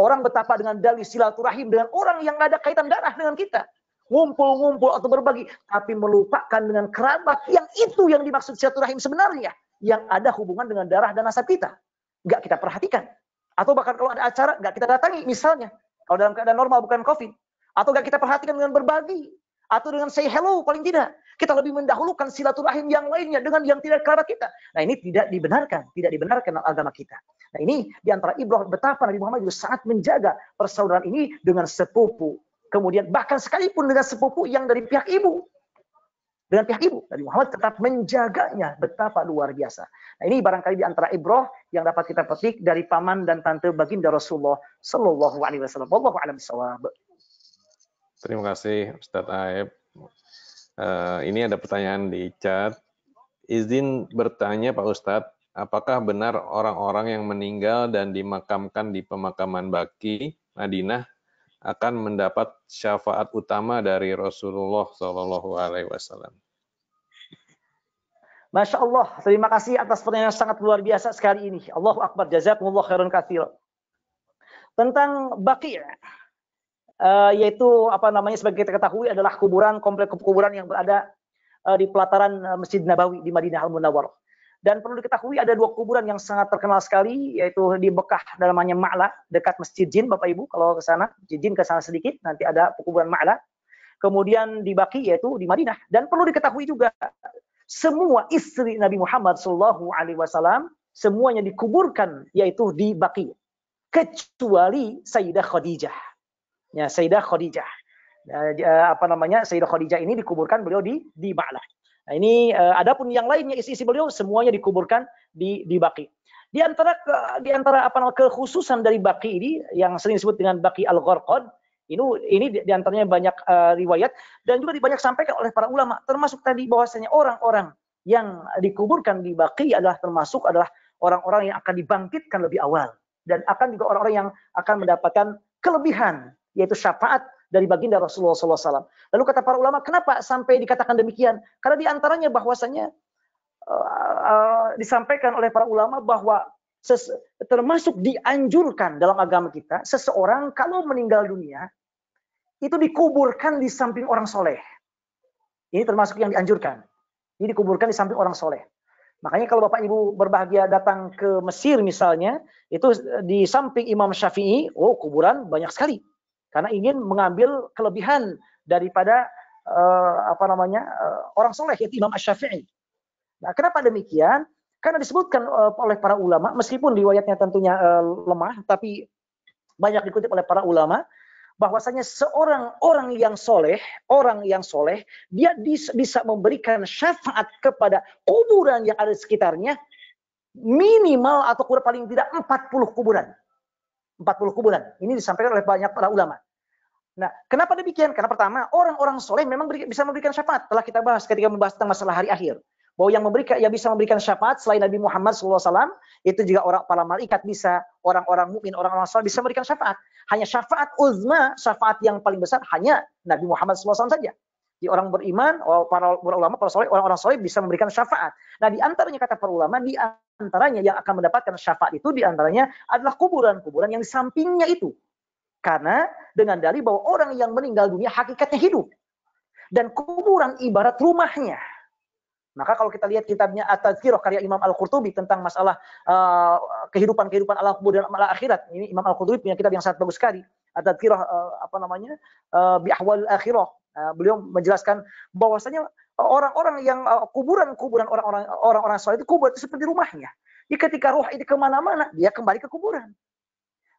Orang betapa dengan dalih silaturahim dengan orang yang nggak ada kaitan darah dengan kita. Ngumpul-ngumpul atau berbagi, tapi melupakan dengan kerabat yang itu yang dimaksud silaturahim sebenarnya, yang ada hubungan dengan darah dan nasab kita. Nggak kita perhatikan. Atau bahkan kalau ada acara, nggak kita datangi misalnya. Kalau dalam keadaan normal bukan COVID. Atau nggak kita perhatikan dengan berbagi. Atau dengan say hello paling tidak. Kita lebih mendahulukan silaturahim yang lainnya dengan yang tidak kerabat kita. Nah ini tidak dibenarkan dalam agama kita. Nah ini diantara ibrah betapa Nabi Muhammad juga sangat menjaga persaudaraan ini dengan sepupu. Kemudian bahkan sekalipun dengan sepupu yang dari pihak ibu. Dengan pihak ibu. Nabi Muhammad tetap menjaganya. Betapa luar biasa. Nah ini barangkali di antara ibrah yang dapat kita petik dari paman dan tante baginda Rasulullah Sallallahu Alaihi Wasallam. Wallahu a'lam bishawab. Terima kasih Ustadz Aeb. Ini ada pertanyaan di chat. Izin bertanya Pak Ustadz, apakah benar orang-orang yang meninggal dan dimakamkan di pemakaman Baqi, Madinah, akan mendapat syafaat utama dari Rasulullah Shallallahu Alaihi Wasallam? Masya Allah, terima kasih atas pertanyaan yang sangat luar biasa sekali ini. Allahu Akbar, jazakumullah khairan katsira. Tentang Baqi', yaitu apa namanya sebagai kita ketahui adalah kompleks kuburan yang berada di pelataran Masjid Nabawi di Madinah Al-Munawwarah. Dan perlu diketahui ada dua kuburan yang sangat terkenal sekali, yaitu di Mekah namanya Ma'la, dekat Masjid Jin, Bapak Ibu. Kalau ke sana, Masjid Jin ke sana sedikit, nanti ada kuburan Ma'la. Kemudian di Baqi' yaitu di Madinah. Dan perlu diketahui juga semua istri Nabi Muhammad SAW semuanya dikuburkan yaitu di Baqi', kecuali Sayyidah Khadijah. Ya, Sayyidah Khadijah. Apa namanya? Sayyidah Khadijah ini dikuburkan beliau di Ma'la. Nah, ini adapun yang lainnya isi beliau semuanya dikuburkan di Baqi'. Di antara apa kekhususan dari Baqi' ini yang sering disebut dengan Baqi Al-Gharqad, ini di antaranya banyak riwayat dan juga banyak sampaikan oleh para ulama, termasuk tadi bahwasanya orang-orang yang dikuburkan di Baqi' adalah orang-orang yang akan dibangkitkan lebih awal dan akan juga orang-orang yang akan mendapatkan kelebihan, yaitu syafaat dari baginda Rasulullah SAW. Lalu kata para ulama, kenapa sampai dikatakan demikian? Karena di antaranya bahwasanya disampaikan oleh para ulama bahwa termasuk dianjurkan dalam agama kita, seseorang kalau meninggal dunia itu dikuburkan di samping orang soleh. Ini termasuk yang dianjurkan. Ini dikuburkan di samping orang soleh. Makanya kalau Bapak Ibu berbahagia datang ke Mesir misalnya, itu di samping Imam Syafi'i, kuburan banyak sekali. Karena ingin mengambil kelebihan daripada orang soleh, yaitu Imam Syafi'i. Nah, kenapa demikian? Karena disebutkan oleh para ulama, meskipun riwayatnya tentunya lemah, tapi banyak dikutip oleh para ulama, bahwasanya orang yang soleh, dia bisa memberikan syafaat kepada kuburan yang ada di sekitarnya, minimal atau paling tidak 40 kuburan. 40 kuburan. Ini disampaikan oleh banyak para ulama. Nah, kenapa demikian? Karena pertama, orang-orang soleh memang bisa memberikan syafaat. Telah kita bahas ketika membahas tentang masalah hari akhir. Bahwa yang bisa memberikan syafaat selain Nabi Muhammad SAW, itu juga para malaikat bisa, orang-orang mukmin, orang-orang saleh bisa memberikan syafaat. Hanya syafaat uzma, syafaat yang paling besar hanya Nabi Muhammad SAW saja. Di orang beriman, para ulama, para soleh, orang-orang soleh bisa memberikan syafaat. Nah, di antaranya kata para ulama, di antaranya yang akan mendapatkan syafaat itu di antaranya adalah kuburan-kuburan yang di sampingnya itu. Karena dengan dalil bahwa orang yang meninggal dunia hakikatnya hidup. Dan kuburan ibarat rumahnya. Maka kalau kita lihat kitabnya At-Tadhkirah karya Imam Al-Qurtubi tentang masalah kehidupan alam kubur dan alam akhirat. Ini Imam Al-Qurtubi punya kitab yang sangat bagus sekali. At-Tadhkirah bi ahwal akhirah. Beliau menjelaskan bahwasanya orang-orang yang kuburan orang-orang saleh itu kubur itu seperti rumahnya. Jadi ketika roh itu kemana-mana, dia kembali ke kuburan.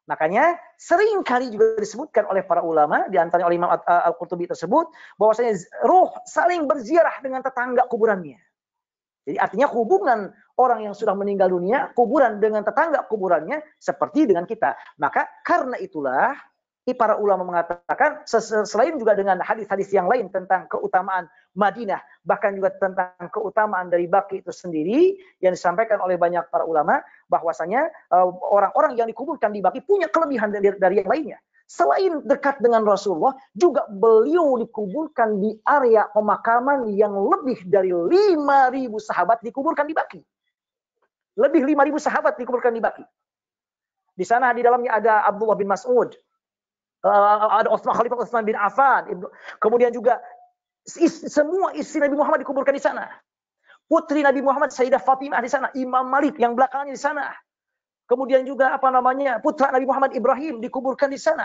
Makanya sering kali juga disebutkan oleh para ulama, di antaranya oleh Imam Al-Qurtubi tersebut, bahwasanya roh saling berziarah dengan tetangga kuburannya. Jadi artinya hubungan orang yang sudah meninggal dunia, kuburan dengan tetangga kuburannya seperti dengan kita. Maka karena itulah para ulama mengatakan, selain juga dengan hadis-hadis yang lain tentang keutamaan Madinah, bahkan juga tentang keutamaan dari Baqi itu sendiri, yang disampaikan oleh banyak para ulama, bahwasanya orang-orang yang dikuburkan di Baqi punya kelebihan dari yang lainnya. Selain dekat dengan Rasulullah, juga beliau dikuburkan di area pemakaman yang lebih dari 5.000 sahabat dikuburkan di Baqi. Lebih 5.000 sahabat dikuburkan di Baqi. Di sana di dalamnya ada Abdullah bin Mas'ud, ada Khalifah Utsman bin Affan, kemudian juga semua istri Nabi Muhammad dikuburkan di sana. Putri Nabi Muhammad Sayyidah Fatimah di sana, Imam Malik yang belakangnya di sana. Kemudian juga putra Nabi Muhammad Ibrahim dikuburkan di sana.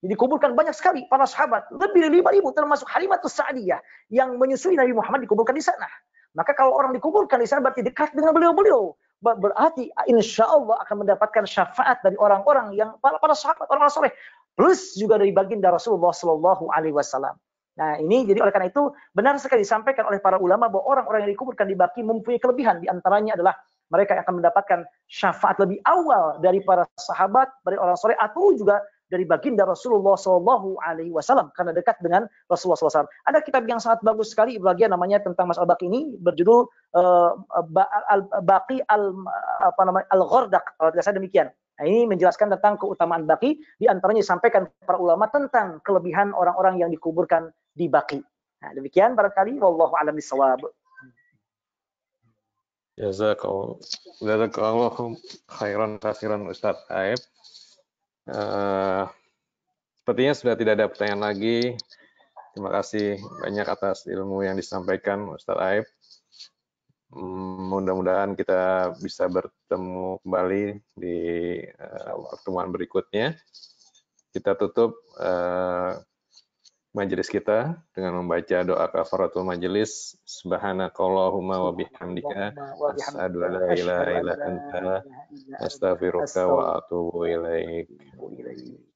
Dikuburkan banyak sekali para sahabat, lebih dari 5.000 termasuk Halimatus Sa'diyah yang menyusui Nabi Muhammad dikuburkan di sana. Maka kalau orang dikuburkan di sana berarti dekat dengan beliau-beliau. Berarti insya Allah akan mendapatkan syafaat dari orang-orang yang para sahabat, orang-orang soleh. Plus juga dari baginda Rasulullah Sallallahu Alaihi Wasallam. Nah ini jadi oleh karena itu benar sekali disampaikan oleh para ulama bahwa orang-orang yang dikuburkan di Baqi mempunyai kelebihan. Di antaranya adalah mereka yang akan mendapatkan syafaat lebih awal dari para sahabat, dari orang soleh, atau juga dari baginda Rasulullah Shallallahu Alaihi Wasallam karena dekat dengan Rasulullah SAW. Ada kitab yang sangat bagus sekali bagian namanya tentang Mas Al-Baqi ini berjudul Al-Baqi Al-Ghordaq kalau tidak salah demikian. Nah, ini menjelaskan tentang keutamaan Baqi, di antaranya disampaikan para ulama tentang kelebihan orang-orang yang dikuburkan di Baqi. Nah, demikian barangkali wallahu a'lam bishawab. Jazakallahu khairan katsiran Ustaz Aib. Sepertinya sudah tidak ada pertanyaan lagi. Terima kasih banyak atas ilmu yang disampaikan Ustaz Aib. Mudah-mudahan kita bisa bertemu kembali di pertemuan berikutnya. Kita tutup majelis kita dengan membaca doa kafaratul majelis. Subhanakallahumma wa bihamdika asyhadu an la ilaha illa anta astaghfiruka wa atubu ilaik.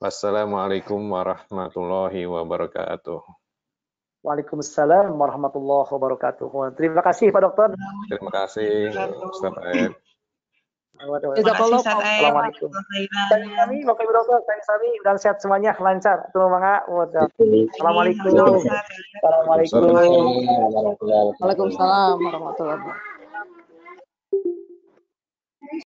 Wassalamualaikum warahmatullahi wabarakatuh. Waalaikumsalam warahmatullahi wabarakatuh. Terima kasih Pak Dokter. Terima kasih Ustaz Aib. Assalamualaikum. Kami Bapak Ibu Dokter, kami mudah sehat semuanya, lancar. Assalamualaikum. Waalaikumsalam warahmatullahi wabarakatuh.